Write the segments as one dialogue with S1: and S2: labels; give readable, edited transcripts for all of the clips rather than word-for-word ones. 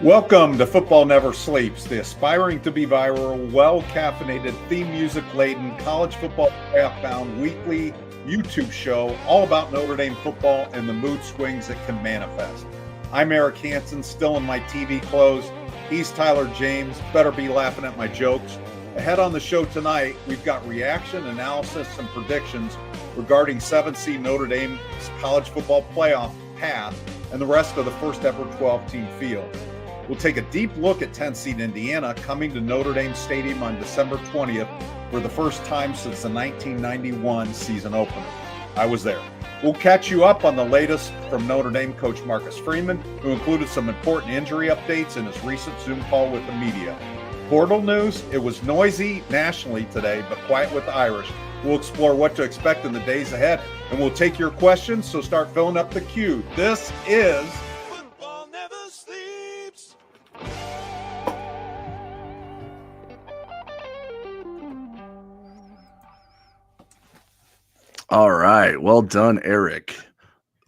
S1: Welcome to Football Never Sleeps, the aspiring to be viral, well-caffeinated, theme music-laden, college football playoff-bound weekly YouTube show all about Notre Dame football and the mood swings it can manifest. I'm Eric Hansen, still in my TV clothes. He's Tyler James. Better be laughing at my jokes. Ahead on the show tonight, we've got reaction, analysis, and predictions regarding 7th seed Notre Dame's college football playoff path and the rest of the first-ever 12-team field. We'll take a deep look at 10th seed Indiana coming to Notre Dame Stadium on December 20th for the first time since the 1991 season opener. I was there. We'll catch you up on the latest from Notre Dame coach Marcus Freeman, who included some important injury updates in his recent Zoom call with the media. Portal news, it was noisy nationally today, but quiet with the Irish. We'll explore what to expect in the days ahead, and we'll take your questions, so start filling up the queue. This is Football Never Sleeps.
S2: All right. Well done, Eric.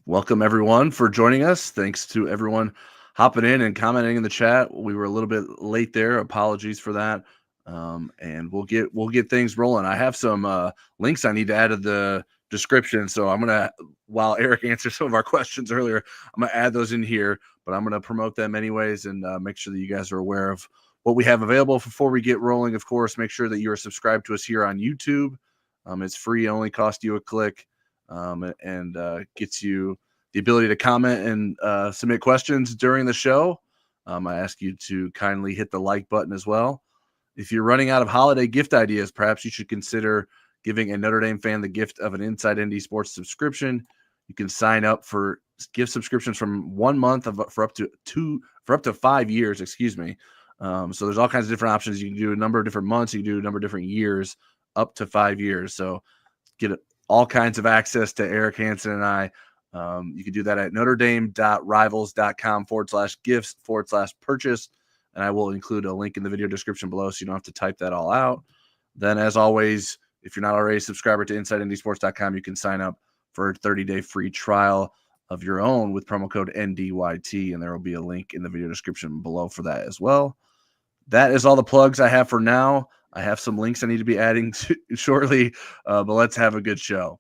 S2: Welcome, everyone, for joining us. Thanks to everyone hopping in and commenting in the chat. We were a little bit late there. Apologies for that. And we'll get things rolling. I have some links I need to add to the description. So I'm going to, while Eric answers some of our questions earlier, I'm going to add those in here, but I'm going to promote them anyways and make sure that you guys are aware of what we have available before we get rolling. Of course, make sure that you are subscribed to us here on YouTube. It's free, only costs you a click, and gets you the ability to comment and submit questions during the show. I ask you to kindly hit the like button as well. If you're running out of holiday gift ideas, perhaps you should consider giving a Notre Dame fan the gift of an Inside ND Sports subscription. You can sign up for gift subscriptions from 1 month for up to 5 years. Excuse me. So there's all kinds of different options. You can do a number of different months. You can do a number of different years, up to 5 years. So get all kinds of access to Eric Hansen and I. You can do that at notredame.rivals.com/gifts/purchase. And I will include a link in the video description below so you don't have to type that all out. Then, as always, if you're not already a subscriber to InsideNDSports.com, you can sign up for a 30-day free trial of your own with promo code NDYT, and there will be a link in the video description below for that as well. That is all the plugs I have for now. I have some links I need to be adding to shortly, but let's have a good show.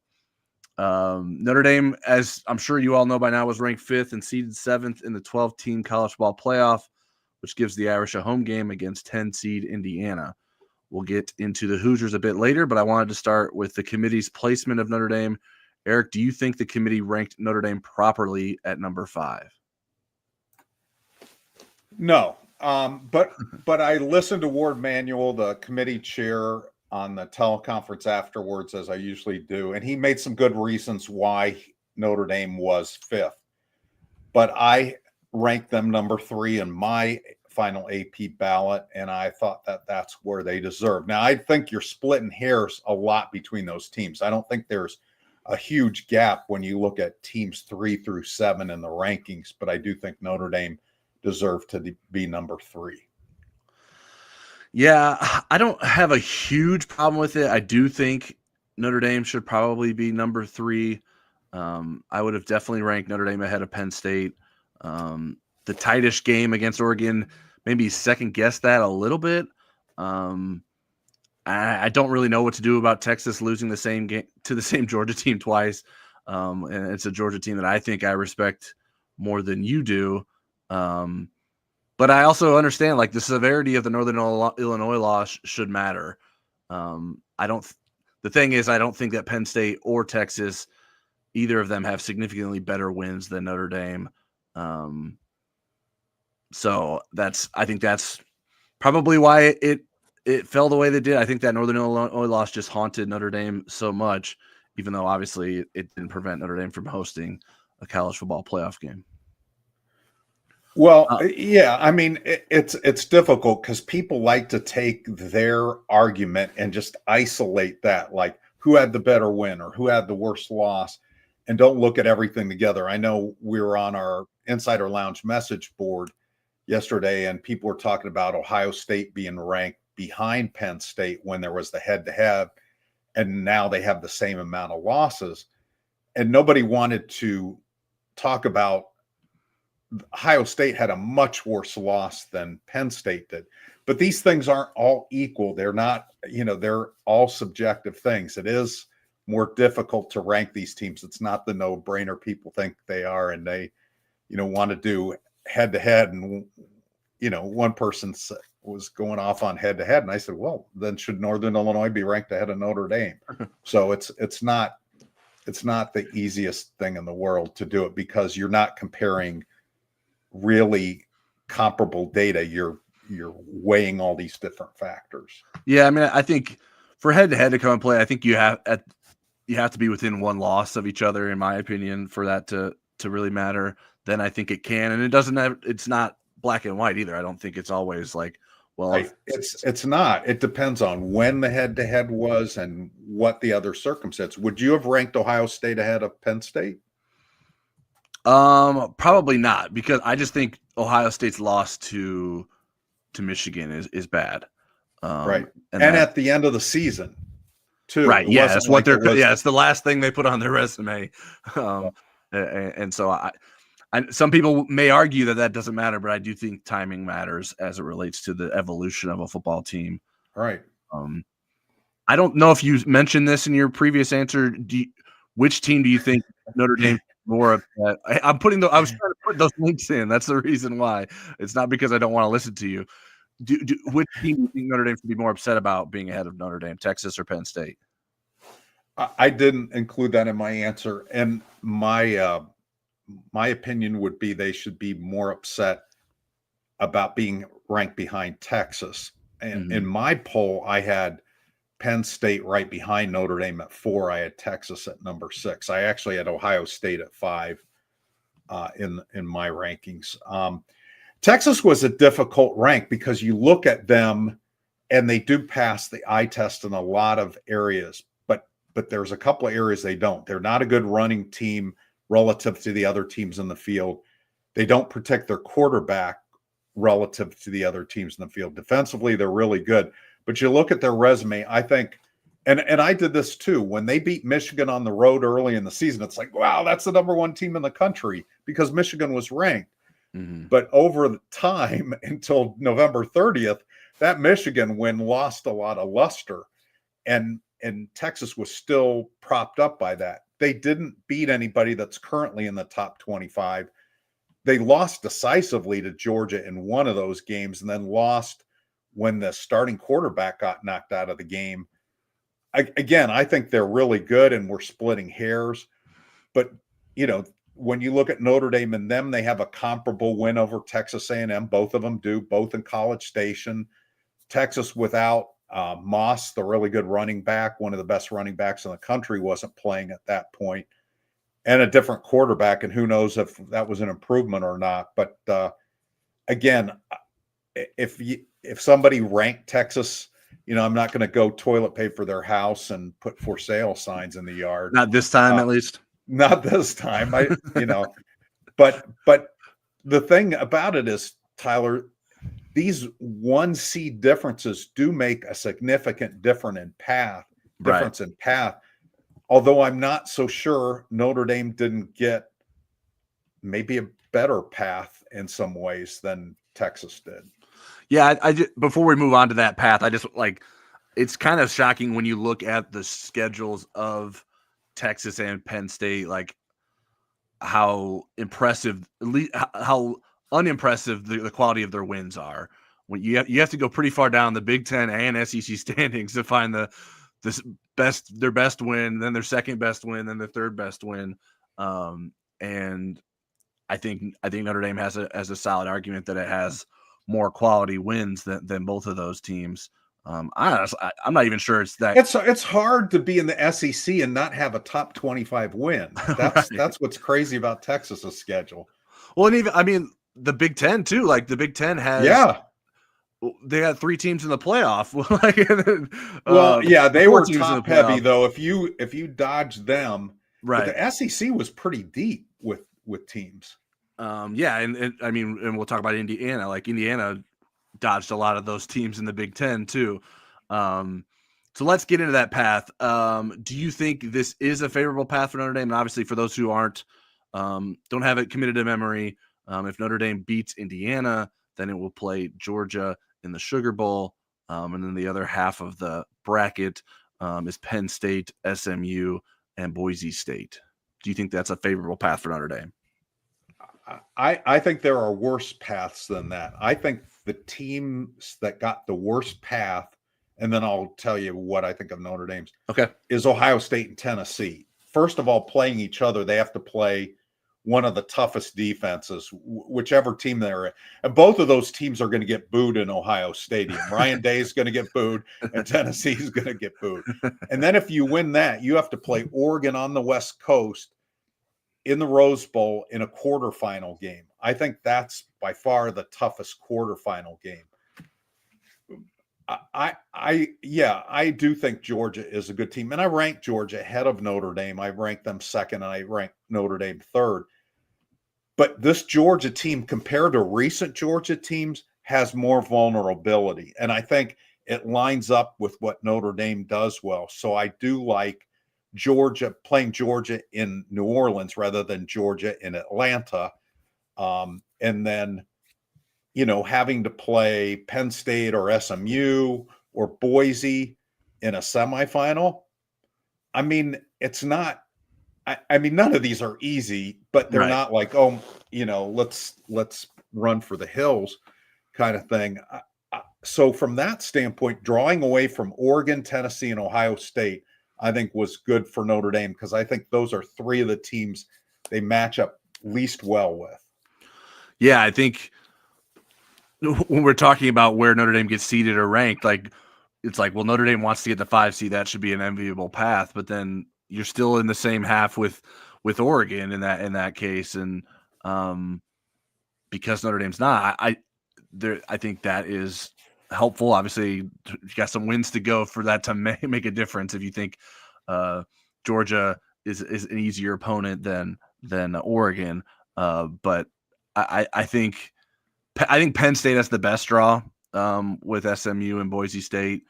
S2: Notre Dame, as I'm sure you all know by now, was ranked 5th and seeded 7th in the 12-team college football playoff, which gives the Irish a home game against 10 seed Indiana. We'll get into the Hoosiers a bit later, but I wanted to start with the committee's placement of Notre Dame. Eric, do you think the committee ranked Notre Dame properly at number 5?
S1: No. But I listened to Ward Manuel, the committee chair, on the teleconference afterwards, as I usually do, and he made some good reasons why Notre Dame was 5th. But I ranked them number 3 in my final AP ballot, and I thought that that's where they deserve. Now, I think you're splitting hairs a lot between those teams. I don't think there's a huge gap when you look at teams 3 through 7 in the rankings, but I do think Notre Dame deserve to be number 3.
S2: Yeah, I don't have a huge problem with it. I do think Notre Dame should probably be number 3. I would have definitely ranked Notre Dame ahead of Penn State. The tightish game against Oregon, maybe second guess that a little bit. I don't really know what to do about Texas losing the same game to the same Georgia team twice. And it's a Georgia team that I think I respect more than you do. But I also understand, like, the severity of the Northern Illinois loss should matter. The thing is, I don't think that Penn State or Texas, either of them, have significantly better wins than Notre Dame. So I think that's probably why it fell the way they did. I think that Northern Illinois loss just haunted Notre Dame so much, even though obviously it didn't prevent Notre Dame from hosting a college football playoff game.
S1: Well, yeah, I mean, it's difficult because people like to take their argument and just isolate that, like who had the better win or who had the worst loss, and don't look at everything together. I know we were on our Insider Lounge message board yesterday, and people were talking about Ohio State being ranked behind Penn State when there was the head-to-head, and now they have the same amount of losses. And nobody wanted to talk about Ohio State had a much worse loss than Penn State did. But these things aren't all equal. They're not, they're all subjective things. It is more difficult to rank these teams. It's not the no-brainer people think they are, and they, want to do head-to-head. And, one person was going off on head-to-head, and I said, well, then should Northern Illinois be ranked ahead of Notre Dame? So it's not the easiest thing in the world to do it, because you're not comparing really comparable data. You're weighing all these different factors.
S2: Yeah, I mean, I think for head-to-head to come and play, I think you have to be within one loss of each other, in my opinion, for that to really matter. Then I think it can, and it's not black and white either. I don't think it's always like, well,
S1: it's not. It depends on when the head-to-head was and what the other circumstance. Would you have ranked Ohio State ahead of Penn State?
S2: Probably not, because I just think Ohio State's loss to Michigan is bad.
S1: Right. And at the end of the season too.
S2: Right. Yeah. That's what it's the last thing they put on their resume. And so some people may argue that doesn't matter, but I do think timing matters as it relates to the evolution of a football team.
S1: Right.
S2: I don't know if you mentioned this in your previous answer. Which team do you think Notre Dame more upset? I was trying to put those links in. That's the reason why. It's not because I don't want to listen to you. Which team do you think Notre Dame should be more upset about being ahead of Notre Dame, Texas or Penn State?
S1: I didn't include that in my answer, and my opinion would be they should be more upset about being ranked behind Texas. And in my poll, I had Penn State right behind Notre Dame at 4. I had Texas at number 6. I actually had Ohio State at 5 in my rankings. Texas was a difficult rank because you look at them and they do pass the eye test in a lot of areas, but there's a couple of areas they don't. They're not a good running team relative to the other teams in the field. They don't protect their quarterback relative to the other teams in the field. Defensively, they're really good. But you look at their resume, I think, and I did this too, when they beat Michigan on the road early in the season, it's like, wow, that's the number 1 team in the country, because Michigan was ranked. But over the time until November 30th, that Michigan win lost a lot of luster, and Texas was still propped up by that. They didn't beat anybody that's currently in the top 25. They lost decisively to Georgia in one of those games, and then lost when the starting quarterback got knocked out of the game. Again, I think they're really good, and we're splitting hairs. But, when you look at Notre Dame and them, they have a comparable win over Texas A&M. Both of them do, both in College Station. Texas without Moss, the really good running back, one of the best running backs in the country, wasn't playing at that point, and a different quarterback. And who knows if that was an improvement or not. But again, if somebody ranked Texas, I'm not going to go toilet paper their house and put for sale signs in the yard.
S2: Not this time, at least.
S1: Not this time. But the thing about it is, Tyler, these 1 seed differences do make a significant difference in path. Although I'm not so sure Notre Dame didn't get maybe a better path in some ways than Texas did.
S2: Yeah, I just, before we move on to that path, I just it's kind of shocking when you look at the schedules of Texas and Penn State, like how impressive, how unimpressive the quality of their wins are. When you have to go pretty far down the Big Ten and SEC standings to find their best win, then their second best win, then their third best win. And I think Notre Dame has a solid argument that it has more quality wins than both of those teams. I'm not even sure it's that.
S1: It's hard to be in the SEC and not have a top 25 win. That's what's crazy about Texas's schedule.
S2: Well, and even the Big Ten too. Like the Big Ten has, they got 3 teams in the playoff.
S1: They were top heavy though. If you dodge them, right? But the SEC was pretty deep with teams.
S2: And we'll talk about Indiana. Like Indiana dodged a lot of those teams in the Big Ten too. So let's get into that path. Do you think this is a favorable path for Notre Dame? And obviously for those who don't have it committed to memory, If Notre Dame beats Indiana, then it will play Georgia in the Sugar Bowl. And then the other half of the bracket is Penn State, SMU, and Boise State. Do you think that's a favorable path for Notre Dame?
S1: I think there are worse paths than that. I think the teams that got the worst path, and then I'll tell you what I think of Notre Dame's, is Ohio State and Tennessee. First of all, playing each other, they have to play one of the toughest defenses, whichever team they're in. And both of those teams are going to get booed in Ohio Stadium. Ryan Day is going to get booed, and Tennessee is going to get booed. And then if you win that, you have to play Oregon on the West Coast in the Rose Bowl in a quarterfinal game. I think that's by far the toughest quarterfinal game. I do think Georgia is a good team, and I rank Georgia ahead of Notre Dame. I rank them second, and I rank Notre Dame third. But this Georgia team, compared to recent Georgia teams, has more vulnerability, and I think it lines up with what Notre Dame does well. So I do like Georgia, playing Georgia in New Orleans rather than Georgia in Atlanta, and then having to play Penn State or SMU or Boise in a semifinal. I mean, it's not. I mean, none of these are easy, but they're not like, let's run for the hills kind of thing. So from that standpoint, drawing away from Oregon, Tennessee, and Ohio State, I think was good for Notre Dame, because I think those are three of the teams they match up least well with.
S2: Yeah, I think when we're talking about where Notre Dame gets seeded or ranked, it's like, well, Notre Dame wants to get the 5 seed. That should be an enviable path. But then you're still in the same half with Oregon in that case, and because Notre Dame's not, I think that is helpful. Obviously, you got some wins to go for that to make a difference. If you think Georgia is an easier opponent than Oregon, but I think Penn State has the best draw with SMU and Boise State.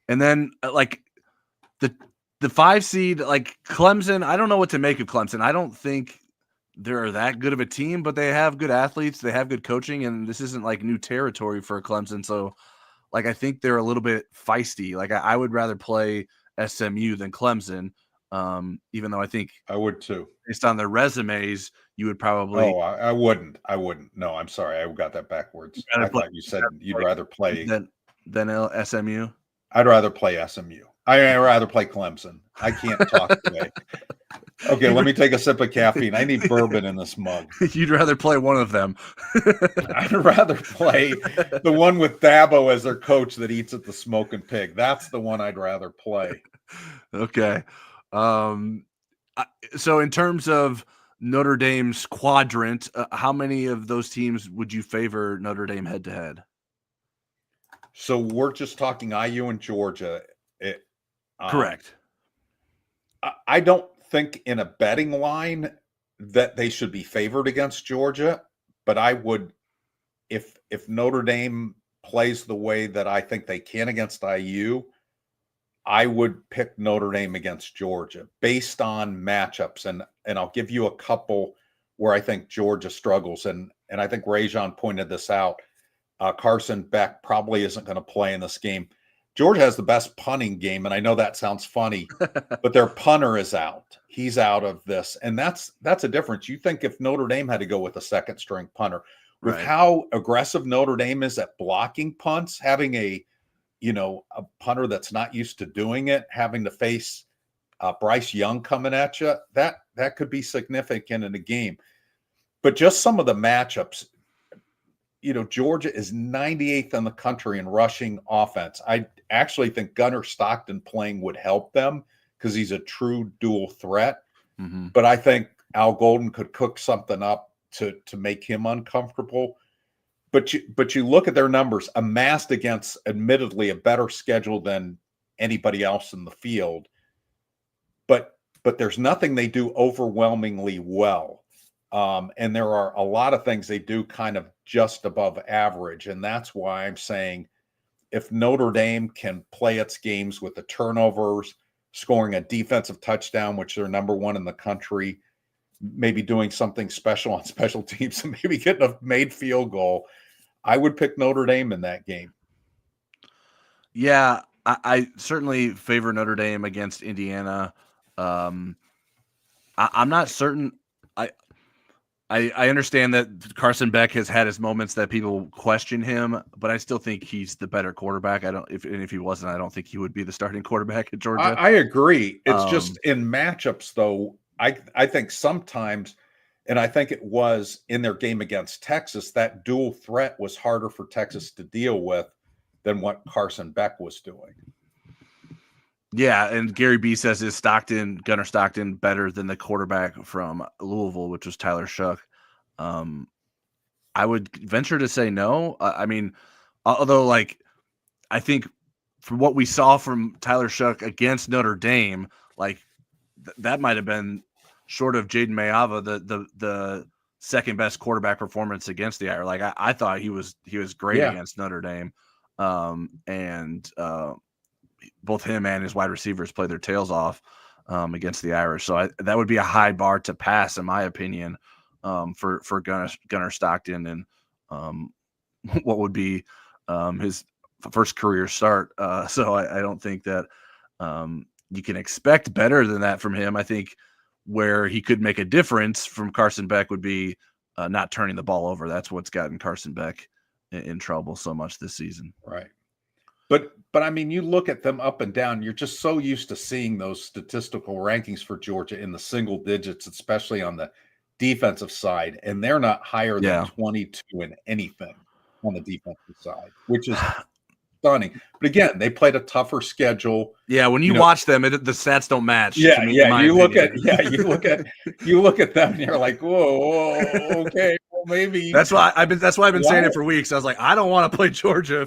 S2: And then the 5 seed, like Clemson, I don't know what to make of Clemson. I don't think they're that good of a team, but they have good athletes, they have good coaching, and this isn't like new territory for Clemson. So I think they're a little bit feisty. I would rather play SMU than Clemson. Even though I think
S1: I would too,
S2: based on their resumes, you would probably.
S1: Oh, I wouldn't. No, I'm sorry, I got that backwards. I thought you said you'd rather play
S2: than SMU.
S1: I'd rather play SMU. I'd rather play Clemson. I can't talk today. Okay, let me take a sip of caffeine. I need bourbon in this mug.
S2: You'd rather play one of them.
S1: I'd rather play the one with Dabo as their coach that eats at the Smoking Pig. That's the one I'd rather play.
S2: Okay. So in terms of Notre Dame's quadrant, how many of those teams would you favor Notre Dame head to head?
S1: So we're just talking IU and Georgia.
S2: Correct.
S1: I don't think in a betting line that they should be favored against Georgia, but I would, if Notre Dame plays the way that I think they can against IU, I would pick Notre Dame against Georgia based on matchups. And I'll give you a couple where I think Georgia struggles. And I think Rajon pointed this out. Carson Beck probably isn't going to play in this game. Georgia has the best punting game, and I know that sounds funny, but their punter is out. He's out of this, and that's a difference. You think if Notre Dame had to go with a second-string punter, with how aggressive Notre Dame is at blocking punts, having a punter that's not used to doing it, having to face Bryce Young coming at you, that could be significant in a game. But just some of the matchups, Georgia is 98th in the country in rushing offense. I actually think Gunnar Stockton playing would help them because he's a true dual threat.
S2: Mm-hmm.
S1: But I think Al Golden could cook something up to make him uncomfortable. But you look at their numbers amassed against admittedly a better schedule than anybody else in the field. But there's nothing they do overwhelmingly well. And there are a lot of things they do kind of just above average. And that's why I'm saying if Notre Dame can play its games with the turnovers, scoring a defensive touchdown, which they're number one in the country, maybe doing something special on special teams and maybe getting a made field goal, I would pick Notre Dame in that game.
S2: Yeah, I certainly favor Notre Dame against Indiana. I'm not certain. I understand that Carson Beck has had his moments that people question him, but I still think he's the better quarterback. If he wasn't, I don't think he would be the starting quarterback at Georgia.
S1: I agree. It's just in matchups, though. I think sometimes, and I think it was in their game against Texas, that dual threat was harder for Texas to deal with than what Carson Beck was doing.
S2: Yeah, and Gary B says is Gunnar Stockton, better than the quarterback from Louisville, which was Tyler Shough. I would venture to say no. I mean, although I think from what we saw from Tyler Shough against Notre Dame, that might have been short of Jaden Mayava, the second best quarterback performance against the Irish. I thought he was great against Notre Dame, and both him and his wide receivers played their tails off against the Irish. So that would be a high bar to pass, in my opinion, for Gunnar Stockton and what would be his first career start. So I don't think that you can expect better than that from him. I think where he could make a difference from Carson Beck would be not turning the ball over. That's what's gotten Carson Beck in trouble so much this season.
S1: Right. But I mean, you look at them up and down, you're just so used to seeing those statistical rankings for Georgia in the single digits, especially on the defensive side, and they're not higher than 22 in anything on the defensive side, which is stunning. But again, they played a tougher schedule.
S2: Yeah, when you watch them, the stats don't match.
S1: You look at them, and you're like, whoa, okay, well, maybe.
S2: That's why I've been saying it for weeks. I was like, I don't want to play Georgia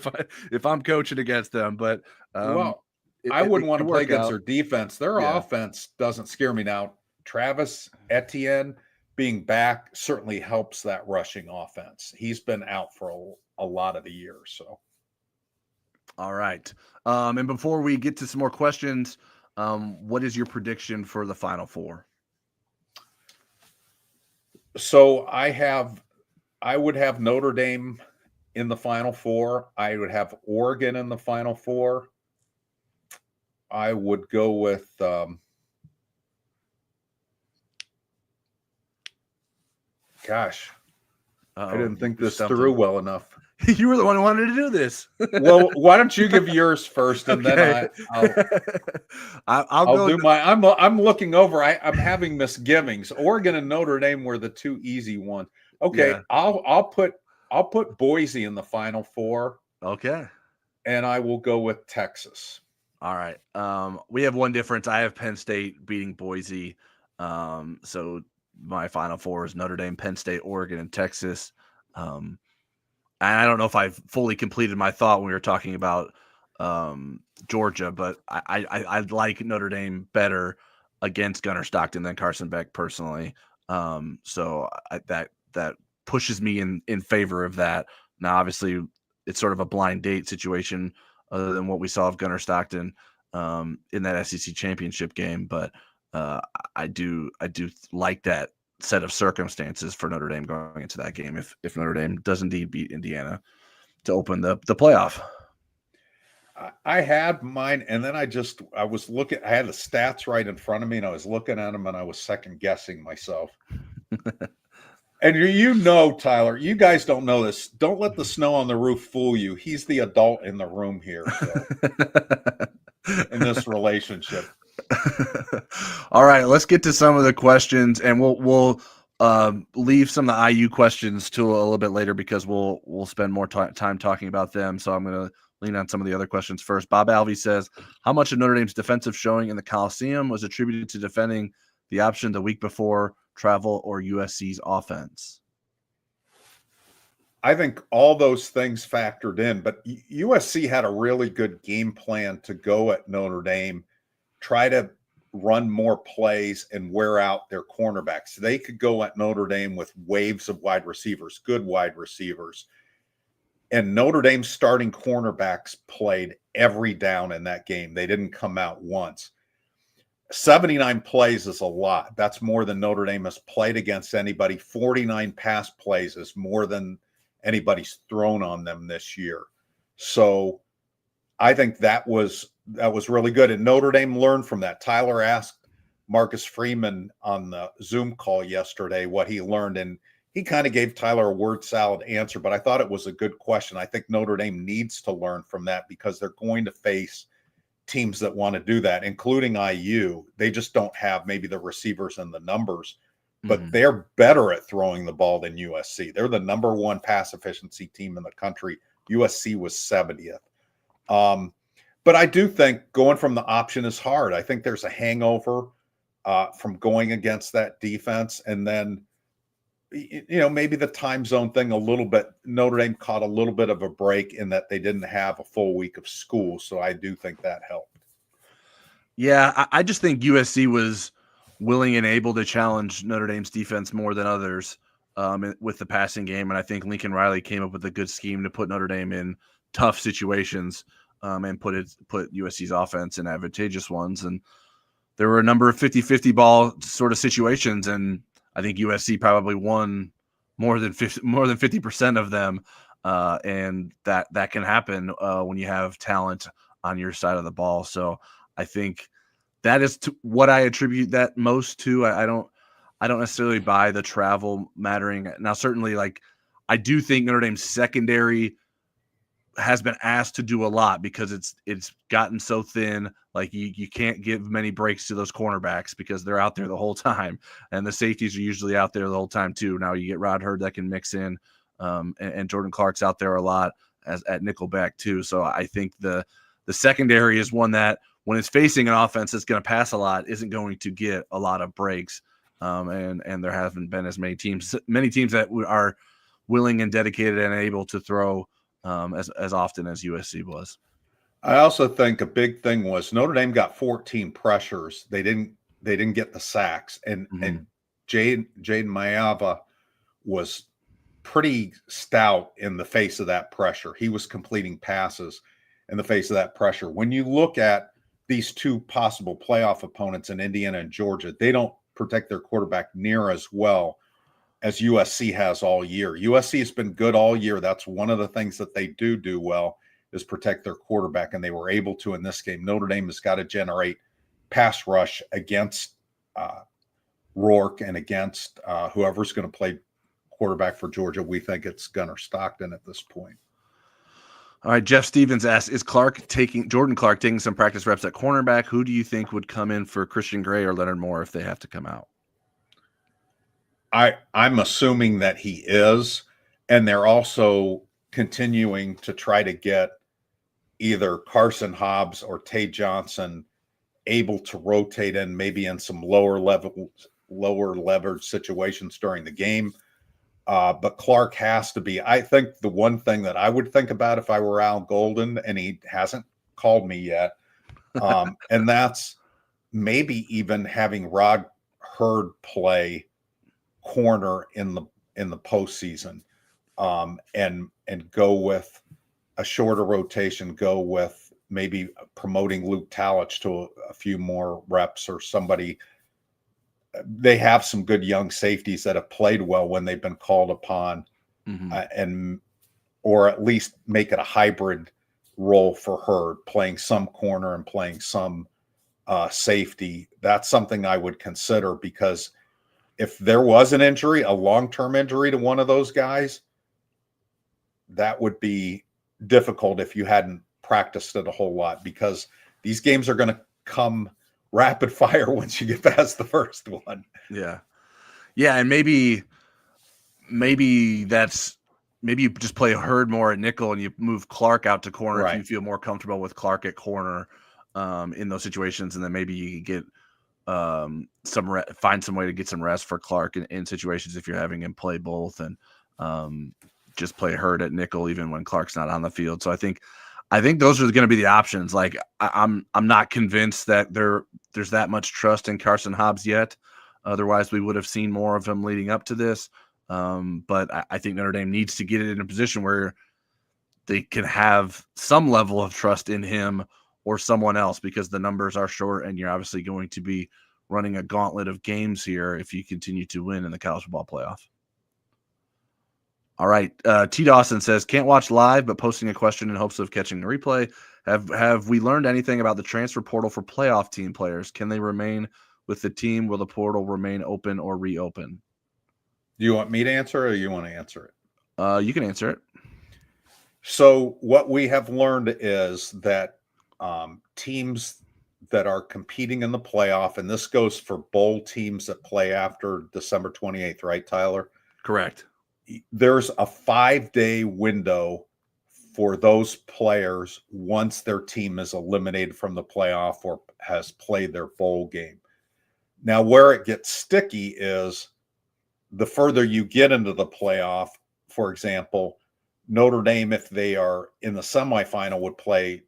S2: if I'm coaching against them. But
S1: I wouldn't want to play against their defense. Their offense doesn't scare me now. Travis Etienne being back certainly helps that rushing offense. He's been out for a lot of the year. So,
S2: all right. And before we get to some more questions, what is your prediction for the Final Four?
S1: So I would have Notre Dame in the Final Four. I would have Oregon in the Final Four. I would go with I didn't think this through well enough.
S2: You were the one who wanted to do this.
S1: Well, why don't you give yours first, and then I'll do my. I'm looking over. I'm having misgivings. Oregon and Notre Dame were the two easy ones. Okay, yeah. I'll put Boise in the Final Four.
S2: Okay,
S1: and I will go with Texas.
S2: All right. We have one difference. I have Penn State beating Boise. So my Final Four is Notre Dame, Penn State, Oregon, and Texas. And I don't know if I've fully completed my thought when we were talking about Georgia, but I like Notre Dame better against Gunnar Stockton than Carson Beck personally. So that pushes me in favor of that. Now, obviously, it's sort of a blind date situation other than what we saw of Gunnar Stockton in that SEC championship game, but I do like that set of circumstances for Notre Dame going into that game if Notre Dame does indeed beat Indiana to open the playoff.
S1: I had mine, and then I was looking. I had the stats right in front of me, and I was looking at them, and I was second guessing myself. And Tyler, you guys don't know this. Don't let the snow on the roof fool you. He's the adult in the room here, so, in this relationship.
S2: All right, let's get to some of the questions, and we'll leave some of the IU questions to a little bit later because we'll spend more time talking about them. So I'm going to lean on some of the other questions first. Bob Alvey says, how much of Notre Dame's defensive showing in the Coliseum was attributed to defending the option the week before travel or USC's offense?
S1: I think all those things factored in, but USC had a really good game plan to go at Notre Dame, try to run more plays and wear out their cornerbacks. They could go at Notre Dame with waves of wide receivers, good wide receivers. And Notre Dame's starting cornerbacks played every down in that game. They didn't come out once. 79 plays is a lot. That's more than Notre Dame has played against anybody. 49 pass plays is more than anybody's thrown on them this year. So I think that was really good. And Notre Dame learned from that. Tyler asked Marcus Freeman on the Zoom call yesterday what he learned, and he kind of gave Tyler a word salad answer, but I thought it was a good question. I think Notre Dame needs to learn from that because they're going to face teams that want to do that, including IU. They just don't have maybe the receivers and the numbers, but they're better at throwing the ball than USC. They're the number one pass efficiency team in the country. USC was 70th. But I do think going from the option is hard. I think there's a hangover from going against that defense. And then, maybe the time zone thing a little bit. Notre Dame caught a little bit of a break in that they didn't have a full week of school. So I do think that helped.
S2: Yeah, I just think USC was willing and able to challenge Notre Dame's defense more than others with the passing game. And I think Lincoln Riley came up with a good scheme to put Notre Dame in tough situations and put USC's offense in advantageous ones. And there were a number of 50-50 ball sort of situations, and I think USC probably won more than 50% of them. And that can happen when you have talent on your side of the ball. So I think that is what I attribute that most to. I don't necessarily buy the travel mattering. Now, certainly, I do think Notre Dame's secondary has been asked to do a lot because it's gotten so thin. Like you can't give many breaks to those cornerbacks because they're out there the whole time, and the safeties are usually out there the whole time too. Now you get Rod Hurd that can mix in, and Jordan Clark's out there a lot at nickelback too. So I think the secondary is one that when it's facing an offense that's going to pass a lot isn't going to get a lot of breaks. And there haven't been as many teams that are willing and dedicated and able to throw as often as USC was.
S1: I also think a big thing was Notre Dame got 14 pressures. They didn't get the sacks, and Jaden Mayava was pretty stout in the face of that pressure. He was completing passes in the face of that pressure. When you look at these two possible playoff opponents in Indiana and Georgia, they don't protect their quarterback near as well as USC has all year. USC has been good all year. That's one of the things that they do well is protect their quarterback, and they were able to in this game. Notre Dame has got to generate pass rush against Rourke and against whoever's going to play quarterback for Georgia. We think it's Gunnar Stockton at this point.
S2: All right, Jeff Stevens asks, is Jordan Clark taking some practice reps at cornerback? Who do you think would come in for Christian Gray or Leonard Moore if they have to come out?
S1: I'm assuming that he is, and they're also continuing to try to get either Carson Hobbs or Tay Johnson able to rotate in maybe in some lower leverage situations during the game. But Clark has to be. I think the one thing that I would think about if I were Al Golden, and he hasn't called me yet, and that's maybe even having Rod Hurd play corner in the postseason, and go with a shorter rotation, go with maybe promoting Luke Talich to a few more reps or somebody. They have some good young safeties that have played well when they've been called upon, or at least make it a hybrid role for Hurd, playing some corner and playing some safety. That's something I would consider, because if there was an injury, a long-term injury to one of those guys, that would be difficult if you hadn't practiced it a whole lot, because these games are going to come rapid fire once you get past the first one.
S2: Yeah. And maybe you just play Hurd more at nickel and you move Clark out to corner, right, if you feel more comfortable with Clark at corner in those situations, and then maybe you get find some way to get some rest for Clark in situations if you're having him play both, and just play Hurd at nickel even when Clark's not on the field. So I think those are going to be the options. Like I'm not convinced that there's that much trust in Carson Hobbs yet. Otherwise, we would have seen more of him leading up to this. But I think Notre Dame needs to get it in a position where they can have some level of trust in him or someone else, because the numbers are short and you're obviously going to be running a gauntlet of games here if you continue to win in the college football playoff. All right. T. Dawson says, can't watch live, but posting a question in hopes of catching the replay. Have we learned anything about the transfer portal for playoff team players? Can they remain with the team? Will the portal remain open or reopen?
S1: Do you want me to answer it, or you want to answer
S2: it? You can answer it.
S1: So what we have learned is that teams that are competing in the playoff, and this goes for bowl teams that play after December 28th, right, Tyler?
S2: Correct.
S1: There's a 5-day window for those players once their team is eliminated from the playoff or has played their bowl game. Now, where it gets sticky is the further you get into the playoff. For example, Notre Dame, if they are in the semifinal, would play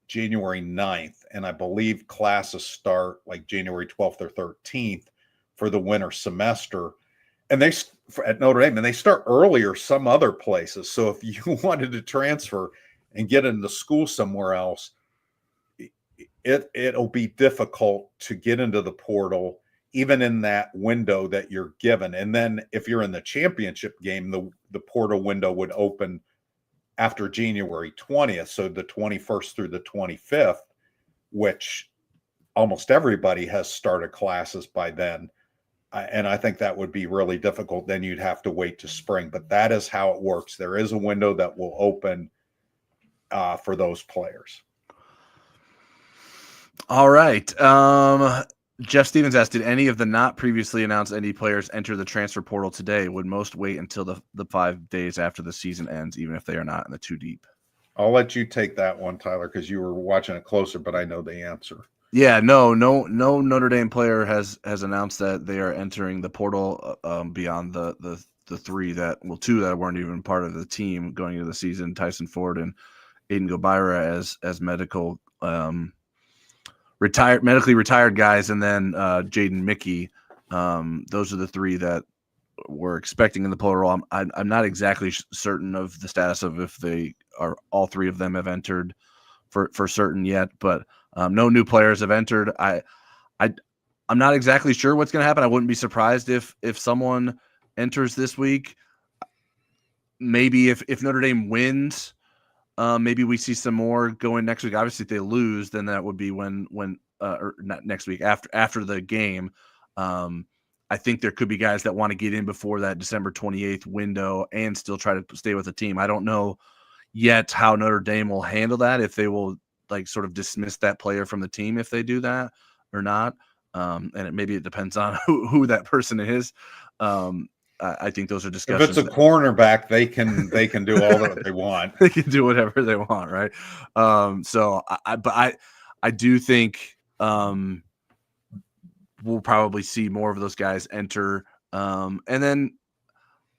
S1: January 9th, and I believe classes start like January 12th or 13th for the winter semester. And they at Notre Dame, and they start earlier some other places. So if you wanted to transfer and get into school somewhere else, it'll be difficult to get into the portal, even in that window that you're given. And then if you're in the championship game, the portal window would open after January 20th, so the 21st through the 25th, which almost everybody has started classes by then. And I think that would be really difficult. Then you'd have to wait to spring. But that is how it works. There is a window that will open for those players.
S2: All right. Jeff Stevens asked, did any of the not previously announced ND players enter the transfer portal today? Would most wait until the 5 days after the season ends, even if they are not in the 2 deep?
S1: I'll let you take that one, Tyler, because you were watching it closer, but I know the answer.
S2: Yeah, no Notre Dame player has announced that they are entering the portal beyond the 2 that weren't even part of the team going into the season, Tyson Ford and Aiden Gobira as medical medically retired guys, and then Jaden Mickey. Those are the 3 that we're expecting in the portal. I'm not exactly certain of the status of if they are all 3 of them have entered for certain yet, but no new players have entered. I'm not exactly sure what's going to happen. I wouldn't be surprised if someone enters this week. Maybe if Notre Dame wins, maybe we see some more going next week. Obviously, if they lose, then that would be when or not next week, after the game. I think there could be guys that want to get in before that December 28th window and still try to stay with the team. I don't know yet how Notre Dame will handle that, if they will sort of dismiss that player from the team if they do that or not. And maybe it depends on who that person is. I think those are discussions.
S1: If it's a cornerback, they can do all that they want.
S2: They can do whatever they want, right? So I do think we'll probably see more of those guys enter. And then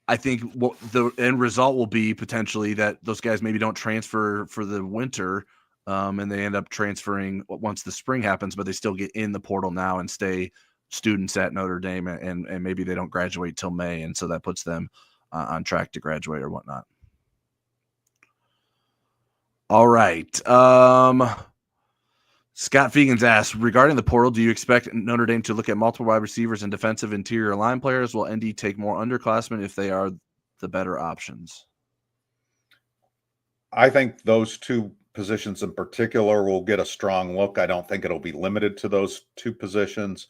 S2: I think what the end result will be potentially that those guys maybe don't transfer for the winter, and they end up transferring once the spring happens, but they still get in the portal now and stay students at Notre Dame, and maybe they don't graduate till May, and so that puts them on track to graduate or whatnot. All right. Scott Fegans asked, regarding the portal, do you expect Notre Dame to look at multiple wide receivers and defensive interior line players? Will ND take more underclassmen if they are the better options?
S1: I think those 2 positions in particular will get a strong look. I don't think it'll be limited to those 2 positions.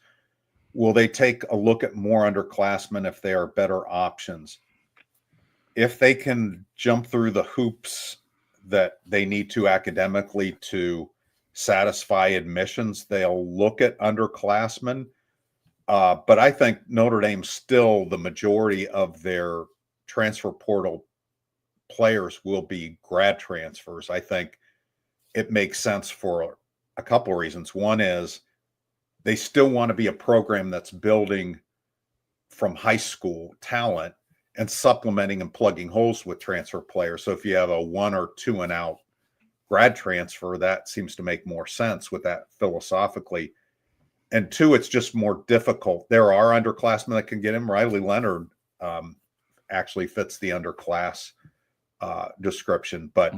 S1: Will they take a look at more underclassmen if they are better options? If they can jump through the hoops that they need to academically to satisfy admissions, they'll look at underclassmen. But I think Notre Dame still, the majority of their transfer portal players will be grad transfers. I think it makes sense for a couple of reasons. One is they still want to be a program that's building from high school talent and supplementing and plugging holes with transfer players. So if you have a 1 or 2 and out grad transfer, that seems to make more sense with that philosophically. And 2, it's just more difficult. There are underclassmen that can get him. Riley Leonard actually fits the underclass description, but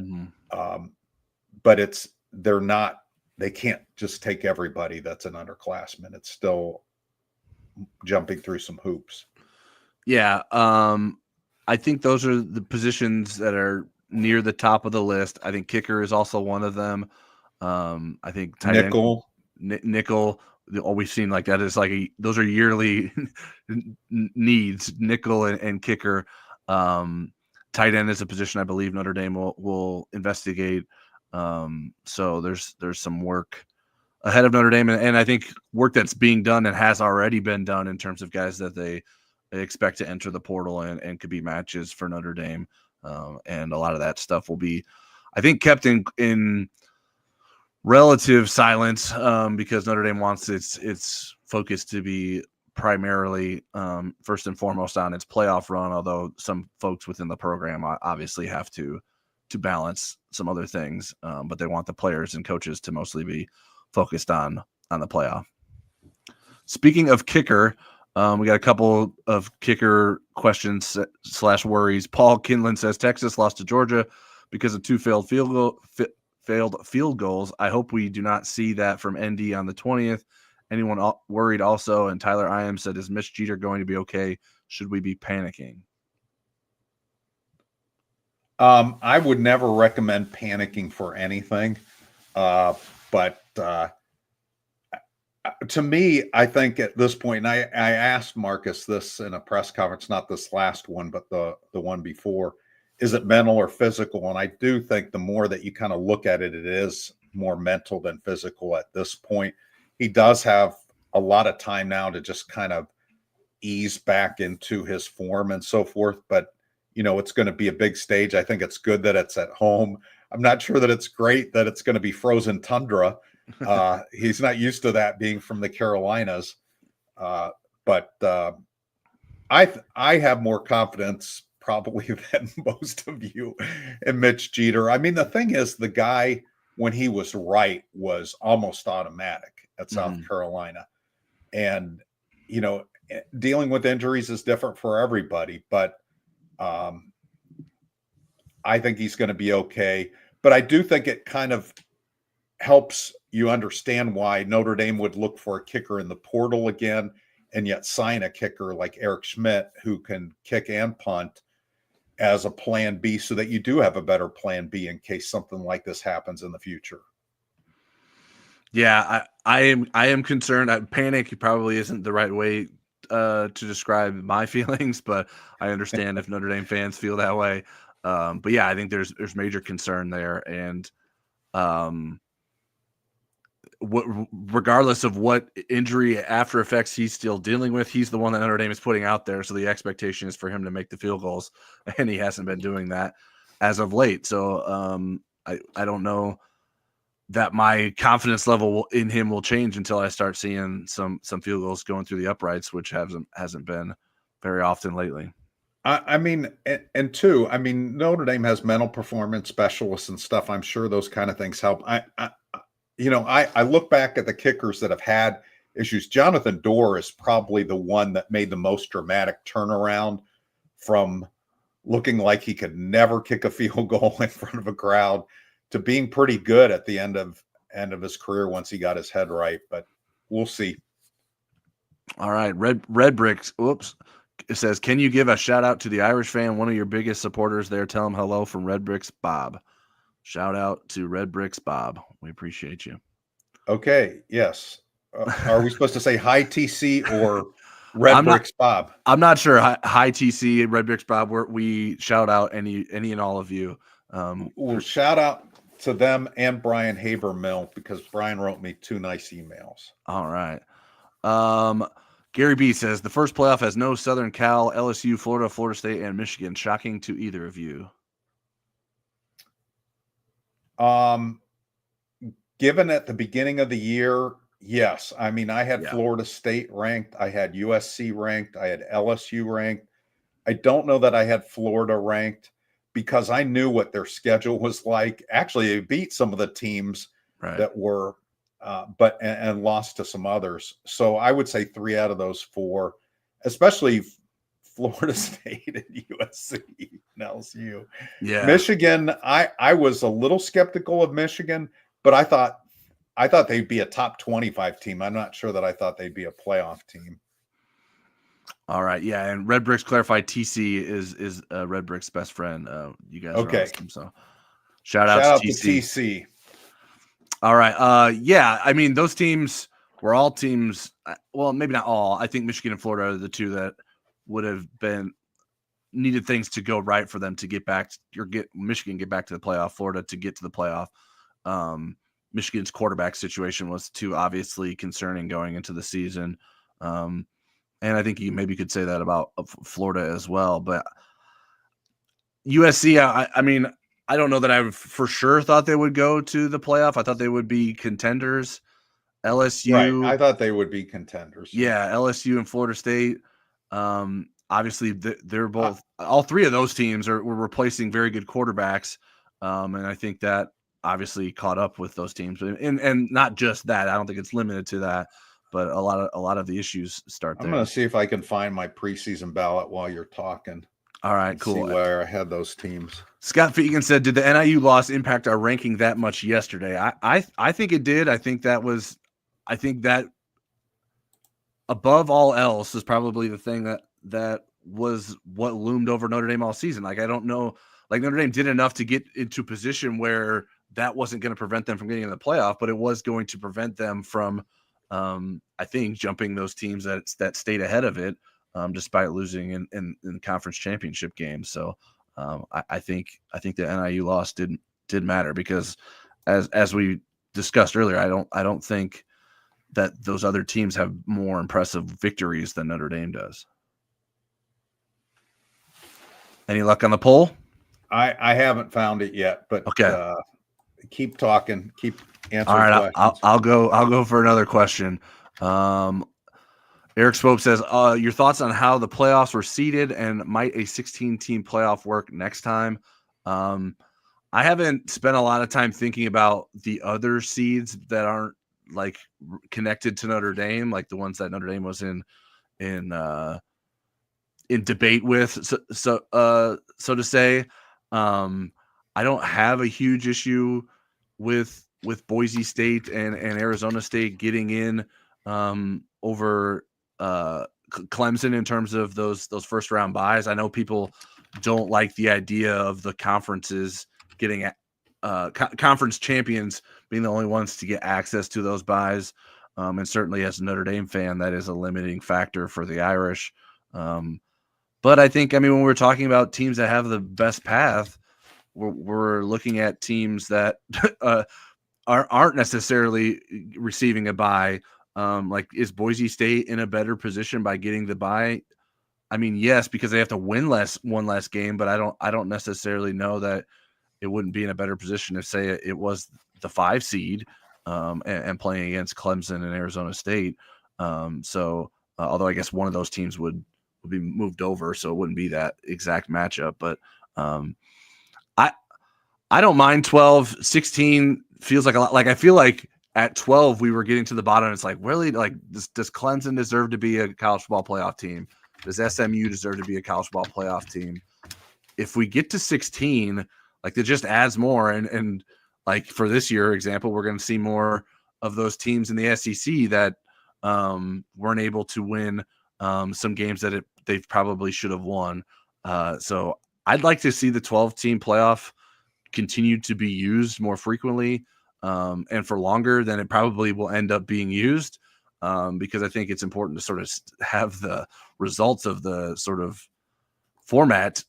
S1: they're not they can't just take everybody that's an underclassman. It's still jumping through some hoops.
S2: Yeah. I think those are the positions that are near the top of the list. I think kicker is also one of them. I think tight
S1: Nickel.
S2: nickel, all we've seen like that is like those are yearly needs, nickel and kicker. Tight end is a position I believe Notre Dame will investigate. So there's some work ahead of Notre Dame, and I think work that's being done and has already been done in terms of guys that they expect to enter the portal and could be matches for Notre Dame. And a lot of that stuff will be, I think, kept in relative silence because Notre Dame wants its focus to be primarily first and foremost on its playoff run, although some folks within the program obviously have to balance some other things, but they want the players and coaches to mostly be focused on the playoff. Speaking of kicker, we got a couple of kicker questions / worries. Paul Kinlan says Texas lost to Georgia because of 2 failed field goals. I hope we do not see that from ND on the 20th. Anyone worried also? And Tyler Iam said, is Mitch Jeter going to be okay? Should we be panicking?
S1: I would never recommend panicking for anything. But to me, I think at this point, and I asked Marcus this in a press conference, not this last one, but the one before, is it mental or physical? And I do think the more that you kind of look at it, it is more mental than physical at this point. He does have a lot of time now to just kind of ease back into his form and so forth. But, you know, it's going to be a big stage. I think it's good that it's at home. I'm not sure that it's great that it's going to be frozen tundra. He's not used to that being from the Carolinas. But I have more confidence probably than most of you in Mitch Jeter. I mean, the thing is, the guy, when he was right, was almost automatic at South Carolina. And, you know, dealing with injuries is different for everybody, but I think he's going to be okay. But I do think it kind of helps you understand why Notre Dame would look for a kicker in the portal again and yet sign a kicker like Eric Schmidt who can kick and punt as a plan B, so that you do have a better plan B in case something like this happens in the future.
S2: Yeah, I am concerned. Panic probably isn't the right way to describe my feelings, but I understand if Notre Dame fans feel that way. But yeah, I think there's major concern there, and regardless of what injury after effects he's still dealing with, he's the one that Notre Dame is putting out there. So the expectation is for him to make the field goals, and he hasn't been doing that as of late. So I don't know that my confidence level in him will change until I start seeing some field goals going through the uprights, which hasn't been very often lately.
S1: I mean, and two, I mean, Notre Dame has mental performance specialists and stuff. I'm sure those kind of things help. I look back at the kickers that have had issues. Jonathan Dorr is probably the one that made the most dramatic turnaround from looking like he could never kick a field goal in front of a crowd to being pretty good at the end of his career once he got his head right. But we'll see.
S2: All right, Red Bricks. Whoops. It says, can you give a shout out to the Irish fan, one of your biggest supporters there? Tell him hello from Red Bricks Bob. Shout out to Red Bricks Bob. We appreciate you.
S1: Okay. Yes. Are we supposed to say hi TC or Red Bricks Bob?
S2: I'm not sure. Hi TC, Red Bricks Bob. We shout out any and all of you.
S1: We'll shout out to them and Brian Habermill because Brian wrote me 2 nice emails.
S2: All right. Gary B says the first playoff has no Southern Cal, LSU, Florida, Florida State, and Michigan. Shocking to either of you.
S1: Given at the beginning of the year, yes. I mean, I had Florida State ranked. I had USC ranked. I had LSU ranked. I don't know that I had Florida ranked because I knew what their schedule was like. Actually, they beat some of the teams that were and lost to some others. So I would say 3 out of those 4, especially Florida State and USC and LSU.
S2: Yeah.
S1: Michigan, I was a little skeptical of Michigan, but I thought I thought they'd be a top 25 team. I'm not sure that I thought they'd be a playoff team.
S2: All right, yeah, and Red Bricks clarified TC is Red Bricks' best friend. You guys are on this team, so shout out to TC. All right, yeah, I mean those teams were all teams. Well, maybe not all. I think Michigan and Florida are the two that would have been needed things to go right for them to get back Michigan get back to the playoff, Florida to get to the playoff. Michigan's quarterback situation was too obviously concerning going into the season. And I think you maybe could say that about Florida as well. But USC, I mean, I don't know that I for sure thought they would go to the playoff. I thought they would be contenders. LSU.
S1: Right. I thought they would be contenders.
S2: Yeah, LSU and Florida State. Obviously, they're both all three of those teams were replacing very good quarterbacks. And I think that obviously caught up with those teams. And not just that. I don't think it's limited to that. But a lot of the issues start there.
S1: I'm going to see if I can find my preseason ballot while you're talking.
S2: All right, cool.
S1: See where I had those teams.
S2: Scott Fegan said, "Did the NIU loss impact our ranking that much yesterday?" I think it did. I think that above all else is probably the thing that was what loomed over Notre Dame all season. Like I don't know, like Notre Dame did enough to get into a position where that wasn't going to prevent them from getting in the playoff, but it was going to prevent them from. I think jumping those teams that stayed ahead of it, despite losing in conference championship games. So I think the NIU loss did matter because as we discussed earlier, I don't think that those other teams have more impressive victories than Notre Dame does. Any luck on the poll?
S1: I haven't found it yet, but
S2: okay.
S1: Keep talking. Keep answering.
S2: All right, I'll go for another question. Eric Swope says, your thoughts on how the playoffs were seeded and might a 16-team playoff work next time? I haven't spent a lot of time thinking about the other seeds that aren't like connected to Notre Dame, like the ones that Notre Dame was in debate with, so to say. I don't have a huge issue with Boise State and Arizona State getting in over Clemson in terms of those first round buys. I know people don't like the idea of the conferences getting conference champions being the only ones to get access to those buys. And certainly as a Notre Dame fan, that is a limiting factor for the Irish. But I think, when we're talking about teams that have the best path, we're looking at teams that aren't necessarily receiving a bye. Like, is Boise State in a better position by getting the bye? Yes, because they have to win one less game, but I don't necessarily know that it wouldn't be in a better position if, say, it was the 5 seed and playing against Clemson and Arizona State. Although I guess one of those teams would be moved over, so it wouldn't be that exact matchup. But I don't mind 12. 16 feels like a lot. Like, I feel like at 12 we were getting to the bottom. It's like, really, like, does Clemson deserve to be a college football playoff team? Does SMU deserve to be a college football playoff team? If we get to 16, like, it just adds more. And like for this year example, we're going to see more of those teams in the SEC that weren't able to win some games that they probably should have won. So I'd like to see the 12-team playoff continue to be used more frequently and for longer than it probably will end up being used, because I think it's important to sort of have the results of the sort of format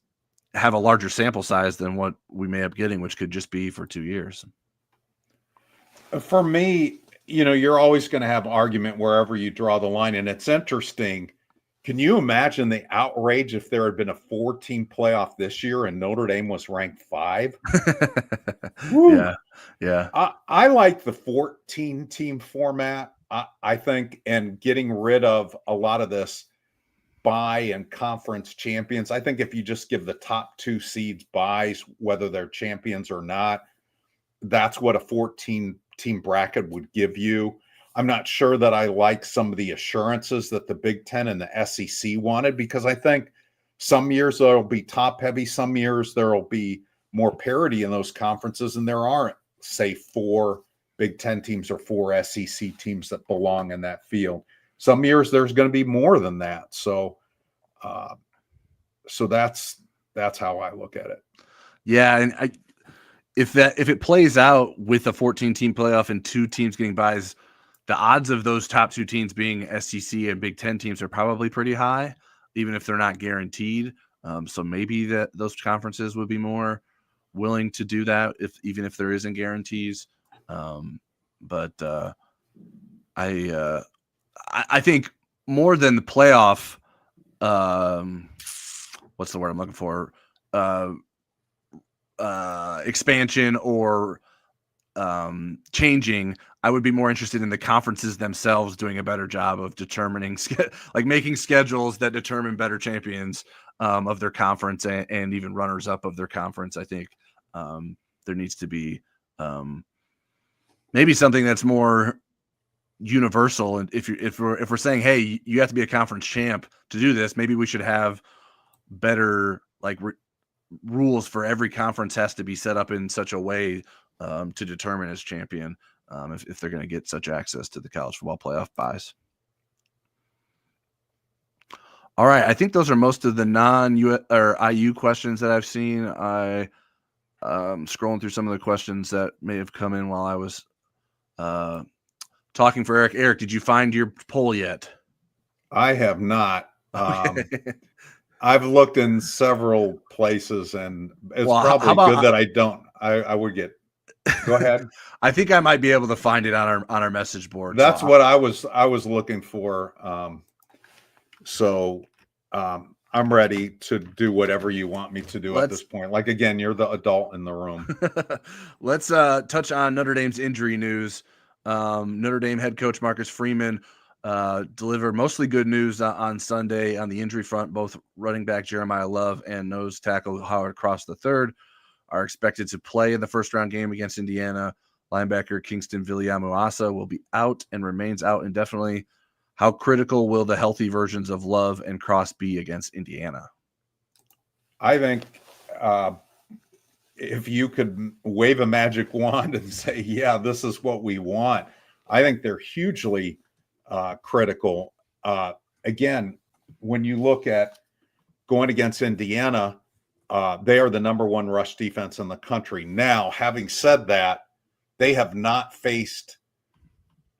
S2: have a larger sample size than what we may end up getting, which could just be for 2 years.
S1: For me, you're always going to have argument wherever you draw the line, and it's interesting. Can you imagine the outrage if there had been a 4-team playoff this year and Notre Dame was ranked 5?
S2: Yeah.
S1: I like the 14-team format, I think, and getting rid of a lot of this bye and conference champions. I think if you just give the top 2 seeds buys, whether they're champions or not, that's what a 14-team bracket would give you. I'm not sure that I like some of the assurances that the Big Ten and the SEC wanted, because I think some years there'll be top heavy, some years there'll be more parity in those conferences, and there aren't, say, 4 Big Ten teams or 4 SEC teams that belong in that field. Some years there's going to be more than that. So that's how I look at it.
S2: Yeah, and if it plays out with a 14-team playoff and 2 teams getting buys, the odds of those top 2 teams being SEC and Big Ten teams are probably pretty high, even if they're not guaranteed. So maybe those conferences would be more willing to do that even if there isn't guarantees. But I think more than the playoff, what's the word I'm looking for? Expansion or changing, I would be more interested in the conferences themselves doing a better job of determining, like making schedules that determine better champions of their conference and even runners up of their conference. I think there needs to be maybe something that's more universal. And if we're saying, hey, you have to be a conference champ to do this, maybe we should have better rules for every conference has to be set up in such a way to determine its champion if they're going to get such access to the college football playoff buys. All right, I think those are most of the non-U or IU questions that I've seen. I scrolling through some of the questions that may have come in while I was talking for Eric. Eric, did you find your poll yet?
S1: I have not.
S2: Okay.
S1: I've looked in several places, and it's probably good that I don't. I would get. Go ahead.
S2: I think I might be able to find it on our message board.
S1: That's what I was looking for. I'm ready to do whatever you want me to do at this point. Like, again, you're the adult in the room.
S2: Let's touch on Notre Dame's injury news. Notre Dame head coach Marcus Freeman delivered mostly good news on Sunday on the injury front. Both running back Jeremiah Love and nose tackle Howard Cross III are expected to play in the first-round game against Indiana. Linebacker Kingston Viliamu-Asa will be out and remains out indefinitely. How critical will the healthy versions of Love and Cross be against Indiana?
S1: I think if you could wave a magic wand and say, yeah, this is what we want, I think they're hugely critical. Again, when you look at going against Indiana, they are the number 1 rush defense in the country. Now, having said that, they have not faced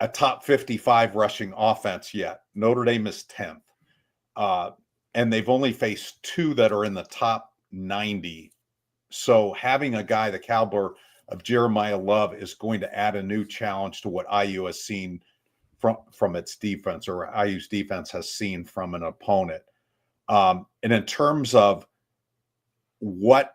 S1: a top 55 rushing offense yet. Notre Dame is 10th. And they've only faced 2 that are in the top 90. So having a guy the caliber of Jeremiah Love is going to add a new challenge to what IU has seen from its defense, or IU's defense has seen from an opponent. And in terms of what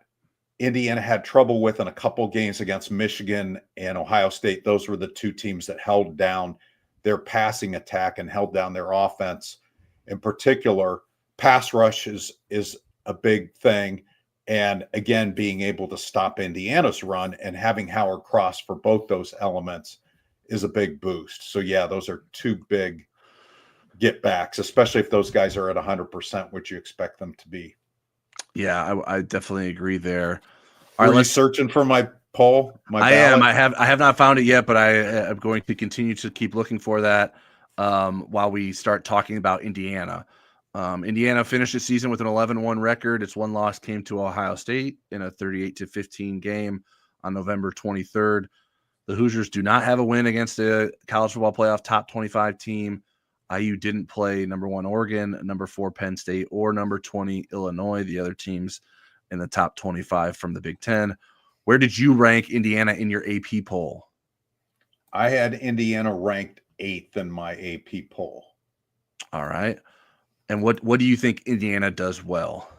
S1: Indiana had trouble with in a couple games against Michigan and Ohio State, those were the 2 teams that held down their passing attack and held down their offense. In particular, pass rush is a big thing. And again, being able to stop Indiana's run and having Howard Cross for both those elements is a big boost. So yeah, those are 2 big get backs, especially if those guys are at 100%, which you expect them to be.
S2: Yeah, I definitely agree there.
S1: Are you searching for my poll?
S2: I am. I have not found it yet, but I am going to continue to keep looking for that while we start talking about Indiana. Indiana finished the season with an 11-1 record. Its one loss came to Ohio State in a 38-15 game on November 23rd. The Hoosiers do not have a win against a college football playoff top 25 team. IU didn't play number 1 Oregon, number 4 Penn State, or number 20 Illinois, the other teams in the top 25 from the Big Ten. Where did you rank Indiana in your AP poll?
S1: I had Indiana ranked 8th in my AP poll.
S2: All right. And what do you think Indiana does well?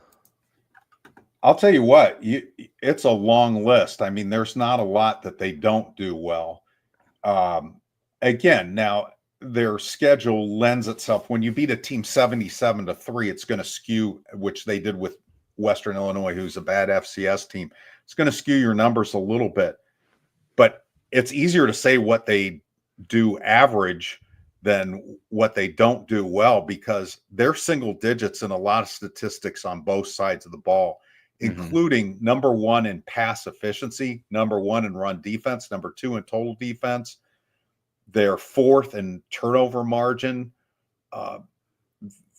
S1: I'll tell you what, it's a long list. I mean, there's not a lot that they don't do well. Again, now their schedule lends itself. When you beat a team 77-3, it's going to skew, which they did with Western Illinois, who's a bad FCS team. It's going to skew your numbers a little bit. But it's easier to say what they do average than what they don't do well, because they're single digits in a lot of statistics on both sides of the ball including number 1 in pass efficiency, number 1 in run defense, number 2 in total defense. They're 4th in turnover margin.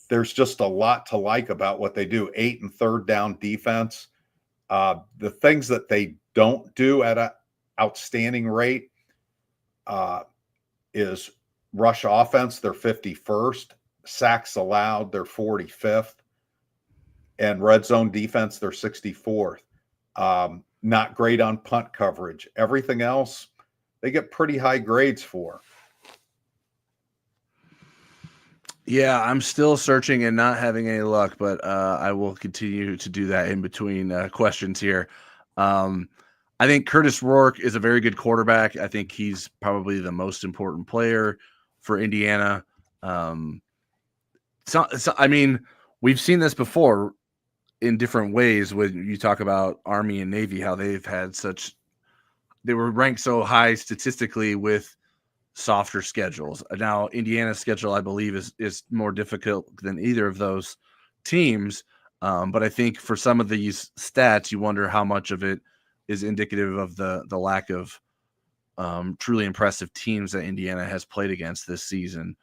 S1: There's just a lot to like about what they do. 8 in third down defense. The things that they don't do at an outstanding rate is rush offense. They're 51st. Sacks allowed, they're 45th. And red zone defense, they're 64th. Not great on punt coverage. Everything else, they get pretty high grades for.
S2: Yeah, I'm still searching and not having any luck, but I will continue to do that in between questions here. I think Curtis Rourke is a very good quarterback. I think he's probably the most important player for Indiana. So I mean, we've seen this before in different ways when you talk about Army and Navy, how they were ranked so high statistically with softer schedules. Now, Indiana's schedule, I believe, is more difficult than either of those teams. But I think for some of these stats, you wonder how much of it is indicative of the lack of truly impressive teams that Indiana has played against this season.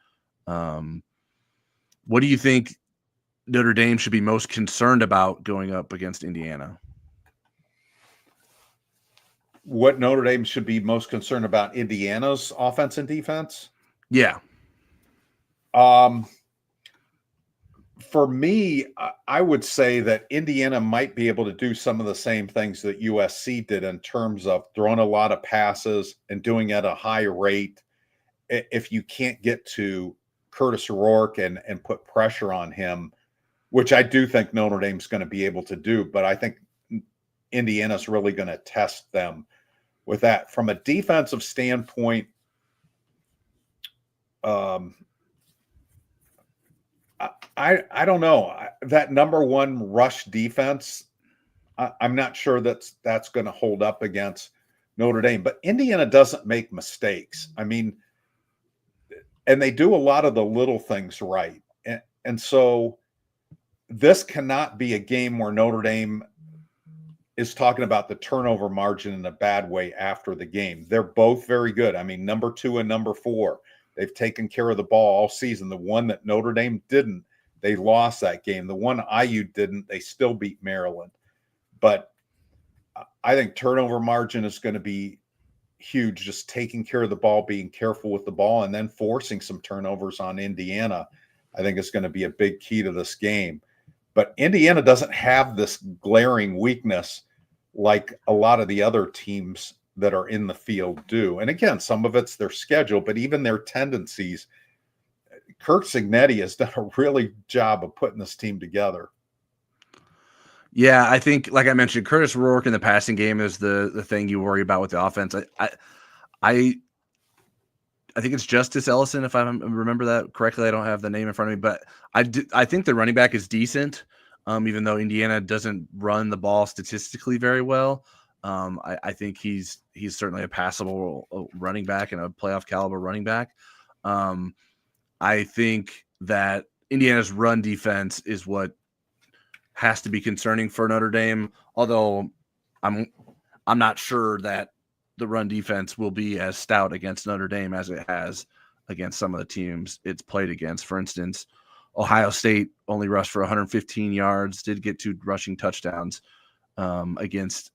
S2: What do you think Notre Dame should be most concerned about going up against Indiana?
S1: What Notre Dame should be most concerned about Indiana's offense and defense?
S2: Yeah.
S1: For me, I would say that Indiana might be able to do some of the same things that USC did in terms of throwing a lot of passes and doing at a high rate. If you can't get to Curtis Rourke and put pressure on him, which I do think Notre Dame's going to be able to do, but I think Indiana's really going to test them with that. From a defensive standpoint, I don't know. That number 1 rush defense, I'm not sure that's going to hold up against Notre Dame. But Indiana doesn't make mistakes. I mean, and they do a lot of the little things right. And so this cannot be a game where Notre Dame is talking about the turnover margin in a bad way after the game. They're both very good. I mean, number 2 and number 4, they've taken care of the ball all season. The one that Notre Dame didn't, they lost that game. The one IU didn't, they still beat Maryland. But I think turnover margin is going to be huge, just taking care of the ball, being careful with the ball, and then forcing some turnovers on Indiana, I think is going to be a big key to this game. But Indiana doesn't have this glaring weakness like a lot of the other teams that are in the field do. And again, some of it's their schedule, but even their tendencies. Kirk Cignetti has done a really job of putting this team together.
S2: Yeah, I think, like I mentioned, Curtis Rourke in the passing game is the thing you worry about with the offense. I think it's Justice Ellison, if I remember that correctly. I don't have the name in front of me, but I think the running back is decent, even though Indiana doesn't run the ball statistically very well. I think he's certainly a passable running back and a playoff caliber running back. I think that Indiana's run defense is what has to be concerning for Notre Dame, although I'm not sure that the run defense will be as stout against Notre Dame as it has against some of the teams it's played against. For instance, Ohio State only rushed for 115 yards, did get 2 rushing touchdowns against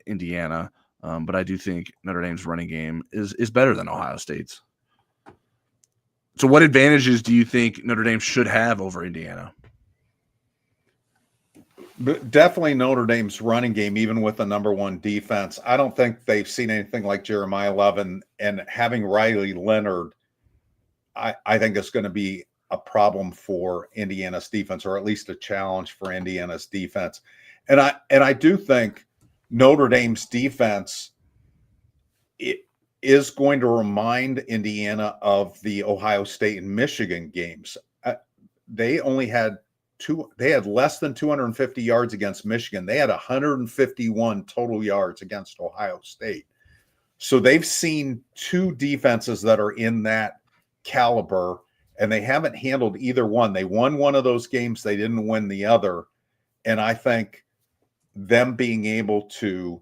S2: Indiana. But I do think Notre Dame's running game is better than Ohio State's. So what advantages do you think Notre Dame should have over Indiana?
S1: But definitely Notre Dame's running game, even with the number 1 defense. I don't think they've seen anything like Jeremiah Levin, and having Riley Leonard, I think is going to be a problem for Indiana's defense, or at least a challenge for Indiana's defense. And I do think Notre Dame's defense is going to remind Indiana of the Ohio State and Michigan games. They only had they had less than 250 yards against Michigan. They had 151 total yards against Ohio State. So they've seen 2 defenses that are in that caliber, and they haven't handled either one. They won one of those games. They didn't win the other. And I think them being able to,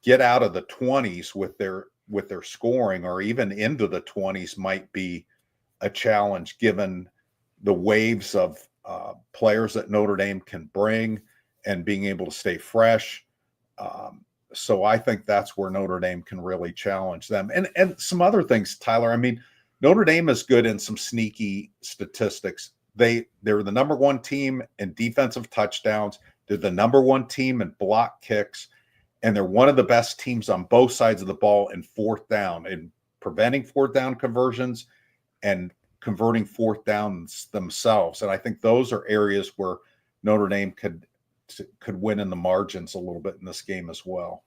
S1: get out of the 20s with their scoring, or even into the 20s, might be a challenge given the waves of players that Notre Dame can bring and being able to stay fresh. So I think that's where Notre Dame can really challenge them. And some other things, Tyler. I mean, Notre Dame is good in some sneaky statistics. They're the number one team in defensive touchdowns. They're the number one team in block kicks. And they're one of the best teams on both sides of the ball in fourth down, in preventing fourth down conversions and converting fourth downs themselves. And I think those are areas where Notre Dame could win in the margins a little bit in this game as well.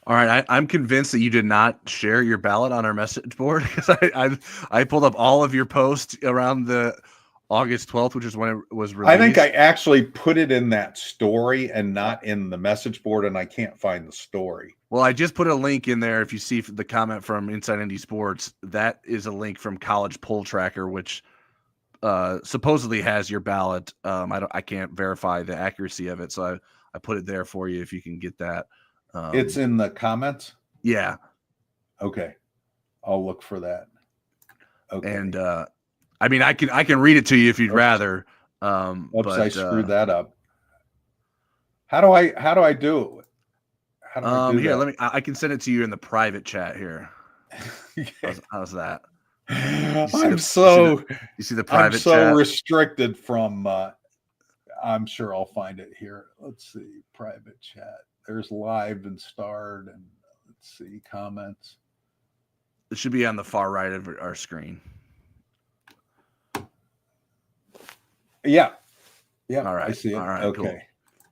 S2: All right, I'm convinced that you did not share your ballot on our message board, because I pulled up all of your posts around the August 12th, which is when it was released.
S1: I think I actually put it in that story and not in the message board, and I can't find the story.
S2: Well, I just put a link in there. If you see the comment from Inside Indy Sports, that is a link from College Poll Tracker, which supposedly has your ballot. I can't verify the accuracy of it, so I put it there for you if you can get that.
S1: It's in the comments?
S2: Yeah.
S1: Okay. I'll look for that.
S2: Okay. And I mean, I can read it to you if you'd rather.
S1: Oops, I screwed that up. How do I do it? How do I do
S2: here,
S1: that?
S2: I can send it to you in the private chat here. Okay. How's that?
S1: You see the private chat? I'm so restricted from I'm sure I'll find it here. Let's see, private chat. There's live and starred, and let's see, comments.
S2: It should be on the far right of our screen.
S1: Yeah.
S2: All right.
S1: I see it.
S2: All right.
S1: Okay.
S2: Cool.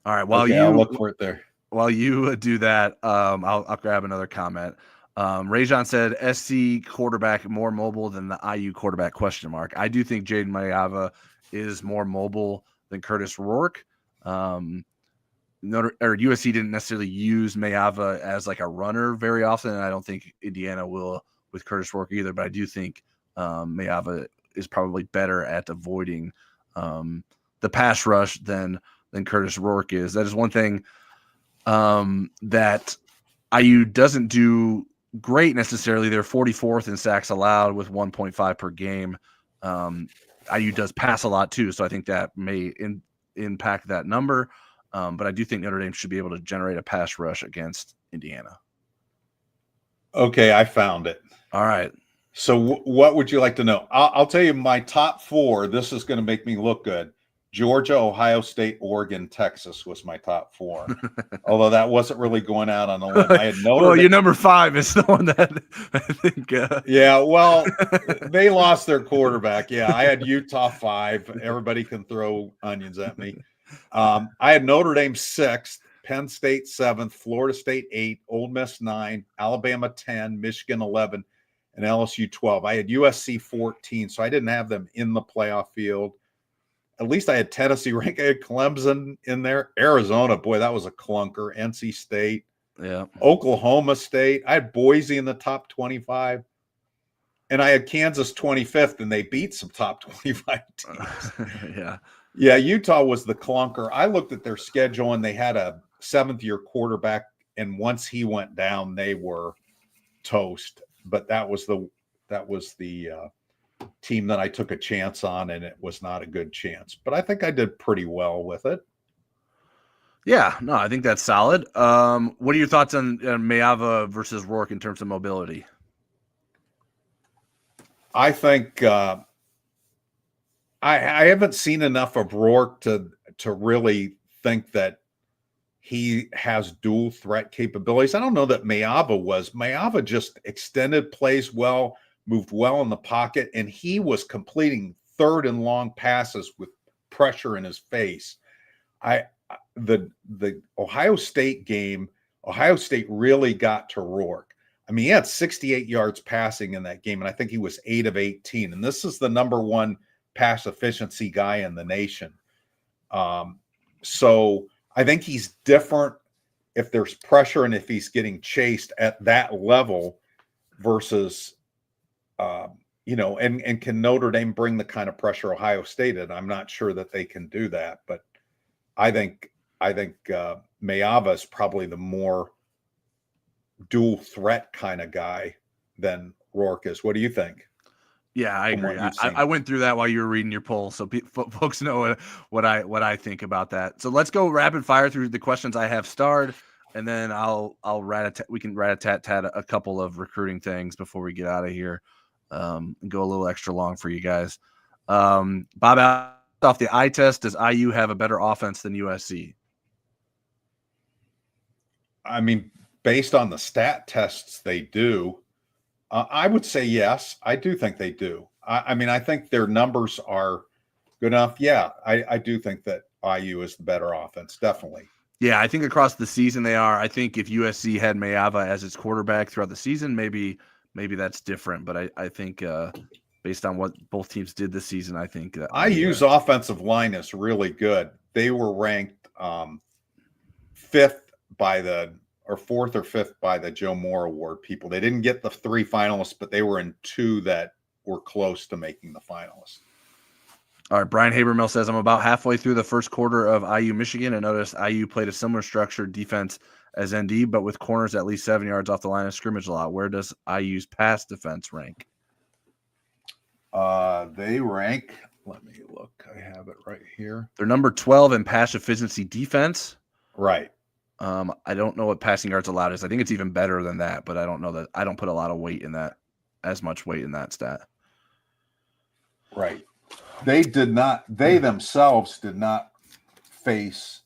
S2: All right.
S1: I'll look for it there.
S2: While you do that, I'll grab another comment. Rajon said, SC quarterback more mobile than the IU quarterback ? I do think Jaden Mayava is more mobile than Curtis Rourke. USC didn't necessarily use Mayava as like a runner very often, and I don't think Indiana will with Curtis Rourke either. But I do think Mayava is probably better at avoiding the pass rush than Curtis Rourke is. That is one thing that IU doesn't do great necessarily. They're 44th in sacks allowed with 1.5 per game. IU does pass a lot too, so I think that may impact that number. But I do think Notre Dame should be able to generate a pass rush against Indiana.
S1: Okay, I found it.
S2: All right.
S1: So what would you like to know? I'll tell you my top four. This is going to make me look good. Georgia, Ohio State, Oregon, Texas was my top four. Although that wasn't really going out on a limb. I had Notre Dame.
S2: Your number 5 is the one that I think.
S1: Yeah, well, they lost their quarterback. Yeah, I had Utah 5. Everybody can throw onions at me. I had Notre Dame 6th, Penn State 7th, Florida State 8, Ole Miss 9, Alabama 10, Michigan 11, and LSU 12. I had USC 14, so I didn't have them in the playoff field. At least I had Tennessee ranked. I had Clemson in there. Arizona, boy, that was a clunker. NC State.
S2: Yeah.
S1: Oklahoma State. I had Boise in the top 25. And I had Kansas 25th, and they beat some top 25 teams.
S2: Yeah.
S1: Yeah, Utah was the clunker. I looked at their schedule, and they had a 7th-year quarterback, and once he went down, they were toast. But that was the team that I took a chance on, and it was not a good chance. But I think I did pretty well with it.
S2: Yeah, no, I think that's solid. What are your thoughts on Mayava versus Rourke in terms of mobility?
S1: I think I haven't seen enough of Rourke to really think that he has dual threat capabilities. I don't know that Mayava was. Mayava just extended plays well, moved well in the pocket, and he was completing 3rd and long passes with pressure in his face. The Ohio State game, Ohio State really got to Rourke. I mean, he had 68 yards passing in that game, and I think he was 8 of 18. And this is the number 1 pass efficiency guy in the nation. So I think he's different if there's pressure and if he's getting chased at that level versus and can Notre Dame bring the kind of pressure Ohio State did? I'm not sure that they can do that, but I think I think Mayava is probably the more dual threat kind of guy than Rourke is. What do you think?
S2: Yeah, I
S1: From
S2: agree.
S1: what you've
S2: I
S1: seen?
S2: went through that while you were reading your poll, so folks know what I think about that. So let's go rapid fire through the questions I have starred, and then we can rat-a-tat-tat a couple of recruiting things before we get out of here, and go a little extra long for you guys. Bob, off the eye test, does IU have a better offense than USC?
S1: I mean, based on the stat tests they do, I would say yes. I do think they do. I mean, I think their numbers are good enough. Yeah, I do think that IU is the better offense, definitely.
S2: Yeah, I think across the season they are. I think if USC had Mayava as its quarterback throughout the season, maybe that's different. But I think based on what both teams did this season, I think that
S1: IU's offensive line is really good. They were ranked fifth by the or fourth or fifth by the Joe Moore Award people. They didn't get the 3 finalists, but they were in 2 that were close to making the finalists.
S2: All right, Brian Habermill says, I'm about halfway through the first quarter of IU Michigan and noticed IU played a similar structured defense as ND, but with corners at least 7 yards off the line of scrimmage a lot. Where does IU's pass defense rank?
S1: They rank, let me look. I have it right here.
S2: They're number 12 in pass efficiency defense.
S1: Right.
S2: I don't know what passing yards allowed is. I think it's even better than that, but I don't know that. I don't put a lot of weight in that, as much weight in that stat.
S1: Right. They themselves did not face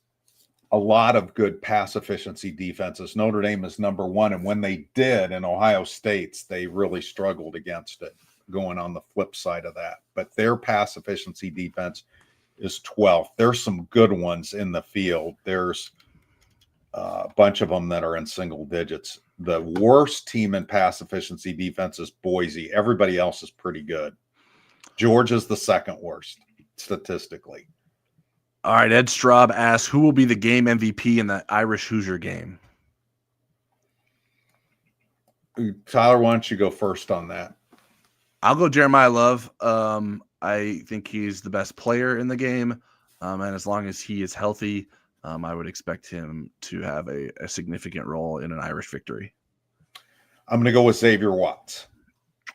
S1: a lot of good pass efficiency defenses. Notre Dame is number 1. And when they did in Ohio State's, they really struggled against it, going on the flip side of that. But their pass efficiency defense is 12th. There's some good ones in the field. There's a bunch of them that are in single digits. The worst team in pass efficiency defense is Boise. Everybody else is pretty good. Georgia's the second worst statistically.
S2: All right, Ed Straub asks, who will be the game MVP in the Irish Hoosier game?
S1: Tyler, why don't you go first on that?
S2: I'll go Jeremiah Love. I think he's the best player in the game, and as long as he is healthy, I would expect him to have a significant role in an Irish victory.
S1: I'm going to go with Xavier Watts.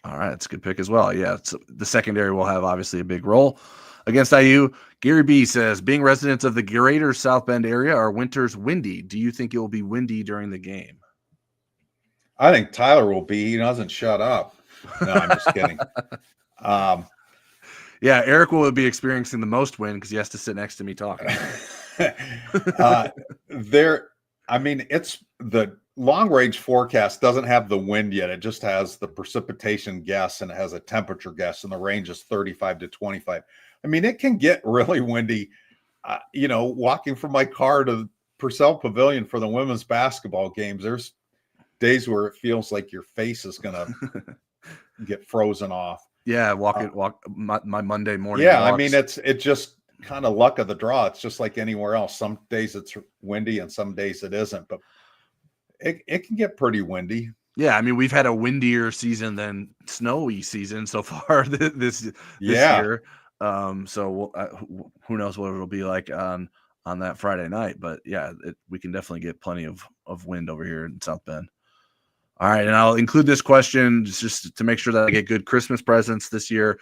S2: All right, that's a good pick as well. Yeah, the secondary will have obviously a big role against IU. Gary B says, being residents of the greater South Bend area, are winters windy? Do you think it will be windy during the game?
S1: I think Tyler will be. He doesn't shut up. No, I'm just kidding.
S2: Yeah, Eric will be experiencing the most wind because he has to sit next to me talking.
S1: It's the long range forecast doesn't have the wind yet. It just has the precipitation guess and it has a temperature guess, and the range is 35 to 25. I mean, it can get really windy. Walking from my car to Purcell Pavilion for the women's basketball games, there's days where it feels like your face is going to get frozen off.
S2: Yeah, my Monday morning.
S1: Yeah,
S2: walks.
S1: I mean, it's just kind of luck of the draw. It's just like anywhere else. Some days it's windy and some days it isn't, but it can get pretty windy.
S2: Yeah, I mean, we've had a windier season than snowy season so far this year. So who knows what it'll be like on that Friday night? But yeah, we can definitely get plenty of wind over here in South Bend. All right, and I'll include this question just to make sure that I get good Christmas presents this year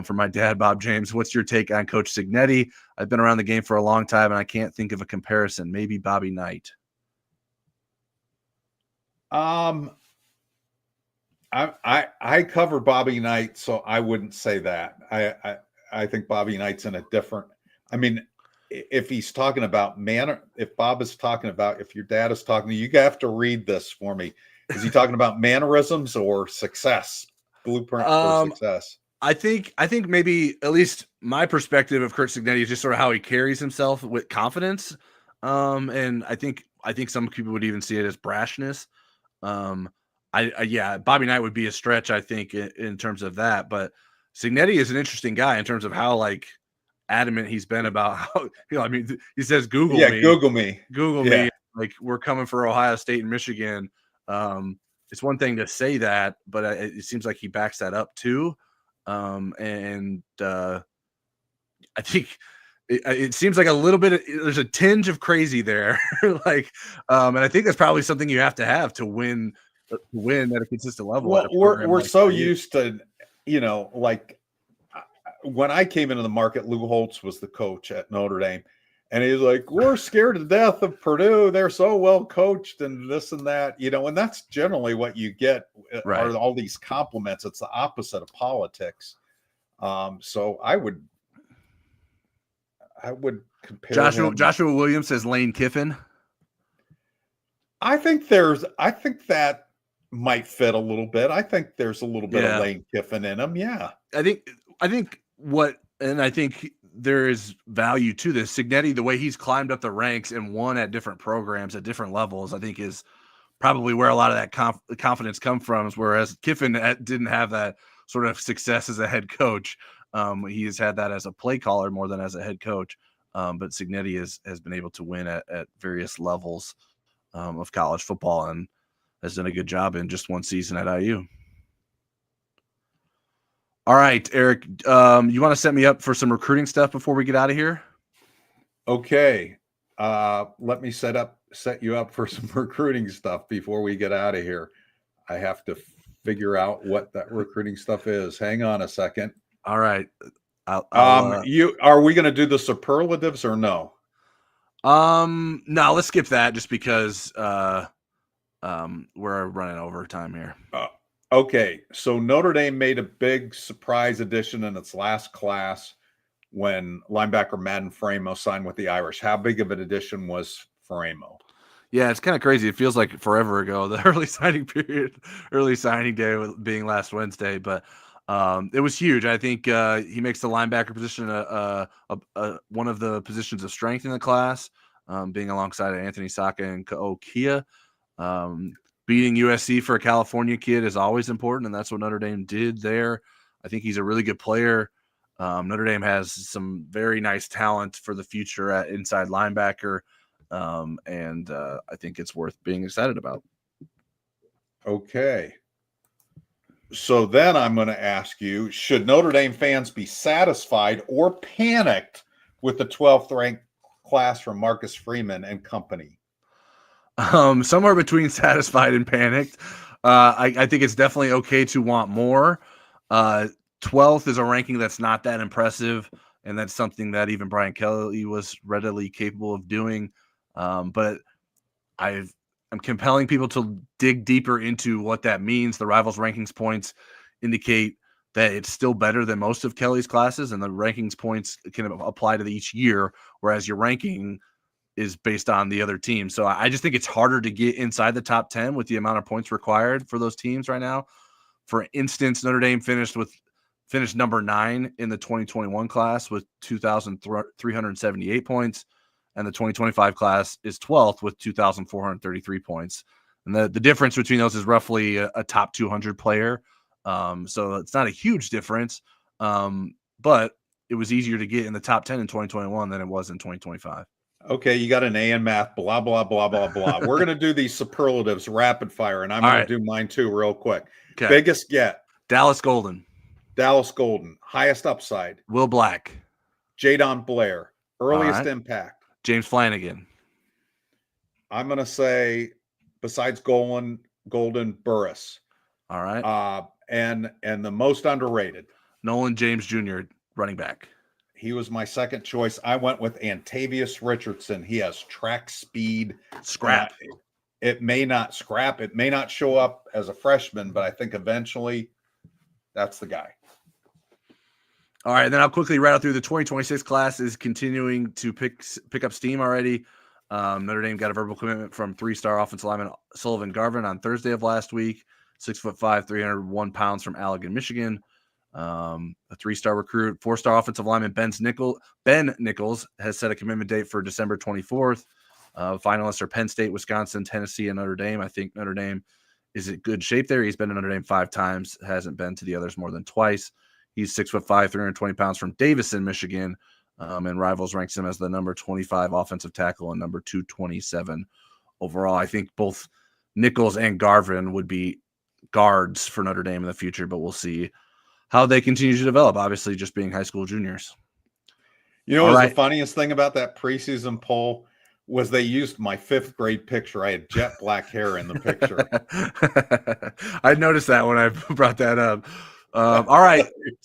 S2: from my dad, Bob James. What's your take on Coach Cignetti? I've been around the game for a long time, and I can't think of a comparison. Maybe Bobby Knight.
S1: I cover Bobby Knight, so I wouldn't say that. I think Bobby Knight's in a different. I mean, if he's talking about if Bob is talking about, if your dad is talking to you, you have to read this for me. Is he talking about mannerisms or success? Blueprint for success.
S2: I think maybe at least my perspective of Kurt Cignetti is just sort of how he carries himself with confidence. And I think some people would even see it as brashness. Bobby Knight would be a stretch, I think, in terms of that. But Cignetti is an interesting guy in terms of how adamant he's been about how, he says, Google me. Like, we're coming for Ohio State and Michigan. It's one thing to say that, but it seems like he backs that up too. I think it seems like a little bit. There's a tinge of crazy there, like, and I think that's probably something you have to win at a consistent level. At
S1: Well,
S2: a program
S1: we're
S2: like
S1: so
S2: IU.
S1: used to, like when I came into the market, Lou Holtz was the coach at Notre Dame, and he's like, "We're scared to death of Purdue. They're so well coached, and this and that." And that's generally what you get
S2: Right.
S1: are all these compliments. It's the opposite of politics. So I would compare him.
S2: Joshua Williams says Lane Kiffin.
S1: I think that might fit a little bit. I think there's a little bit of Lane Kiffin in him. Yeah.
S2: I think there is value to this. Cignetti, the way he's climbed up the ranks and won at different programs at different levels, I think is probably where a lot of that confidence comes from. Whereas Kiffin didn't have that sort of success as a head coach. He has had that as a play caller more than as a head coach. But Cignetti has been able to win at various levels of college football and has done a good job in just one season at IU. All right, Eric, you want to set me up for some recruiting stuff before we get out of here?
S1: Okay. Let me set you up for some recruiting stuff before we get out of here. I have to figure out what that recruiting stuff is. Hang on a second.
S2: All right.
S1: Are we going to do the superlatives or no?
S2: No, let's skip that just because we're running over time here.
S1: Okay, so Notre Dame made a big surprise addition in its last class when linebacker Madden Framo signed with the Irish. How big of an addition was Framo?
S2: Yeah, it's kind of crazy. It feels like forever ago, the early signing day being last Wednesday, but it was huge. I think he makes the linebacker position one of the positions of strength in the class, being alongside Anthony Saka and Ka'okia. Beating USC for a California kid is always important, and that's what Notre Dame did there. I think he's a really good player. Notre Dame has some very nice talent for the future at inside linebacker, and I think it's worth being excited about.
S1: Okay. So then I'm going to ask you, should Notre Dame fans be satisfied or panicked with the 12th ranked class from Marcus Freeman and company?
S2: Somewhere between satisfied and panicked. I think it's definitely okay to want more. 12th is a ranking that's not that impressive, and that's something that even Brian Kelly was readily capable of doing. But I'm compelling people to dig deeper into what that means. The Rivals rankings points indicate that it's still better than most of Kelly's classes, and the rankings points can apply to each year, whereas your ranking is based on the other team. So I just think it's harder to get inside the top 10 with the amount of points required for those teams right now. For instance, Notre Dame finished number 9 in the 2021 class with 2,378 points, and the 2025 class is 12th with 2,433 points. And the difference between those is roughly a top 200 player. So it's not a huge difference, but it was easier to get in the top 10 in 2021 than it was in 2025.
S1: Okay, you got an A in math, blah, blah, blah, blah, blah. We're going to do these superlatives rapid fire, and I'm going to do mine too real quick. Okay. Biggest get.
S2: Dallas Golden.
S1: Highest upside.
S2: Will Black.
S1: Jadon Blair. Earliest impact.
S2: James Flanagan.
S1: I'm going to say, besides Golden Burris.
S2: All right.
S1: And the most underrated.
S2: Nolan James Jr., running back.
S1: He was my second choice. I went with Antavius Richardson. He has track speed.
S2: Scrap.
S1: It may not show up as a freshman, but I think eventually that's the guy.
S2: All right, then I'll quickly rattle through the 2026 class is continuing to pick up steam already. Notre Dame got a verbal commitment from 3-star offensive lineman Sullivan Garvin on Thursday of last week. 6'5", 301 pounds from Allegan, Michigan. A 3-star recruit, 4-star offensive lineman Ben Nichols has set a commitment date for December 24th. Finalists are Penn State, Wisconsin, Tennessee, and Notre Dame. I think Notre Dame is in good shape there. He's been to Notre Dame 5 times, hasn't been to the others more than twice. He's 6'5", 320 pounds from Davison, Michigan, and Rivals ranks him as the number 25 offensive tackle and number 227 overall. I think both Nichols and Garvin would be guards for Notre Dame in the future, but we'll see how they continue to develop, obviously just being high school juniors.
S1: You know,
S2: All
S1: what was
S2: right.
S1: the funniest thing about that preseason poll was they used my 5th grade picture. I had jet black hair in the picture.
S2: I noticed that when I brought that up. All right.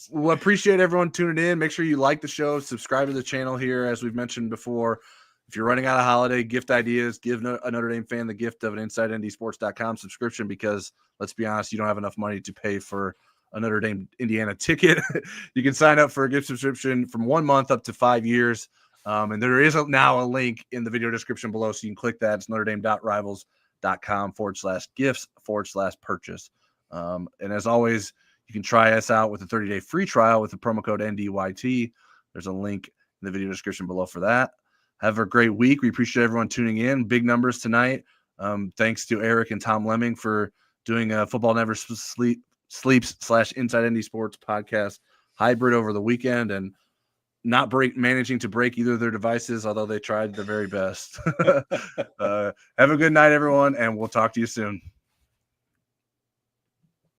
S2: Well, appreciate everyone tuning in. Make sure you like the show, subscribe to the channel here, as we've mentioned before. If you're running out of holiday gift ideas, give a Notre Dame fan the gift of an InsideNDSports.com subscription, because let's be honest, you don't have enough money to pay for a Notre Dame Indiana ticket. You can sign up for a gift subscription from 1 month up to 5 years. And there is now a link in the video description below, so you can click that. It's NotreDame.rivals.com/gifts/purchase. And as always, you can try us out with a 30-day free trial with the promo code NDYT. There's a link in the video description below for that. Have a great week. We appreciate everyone tuning in. Big numbers tonight. Thanks to Eric and Tom Lemming for doing a Football Never Sleeps/Inside ND Sports podcast hybrid over the weekend, and not managing to break either of their devices, although they tried their very best. Have a good night, everyone, and we'll talk to you soon.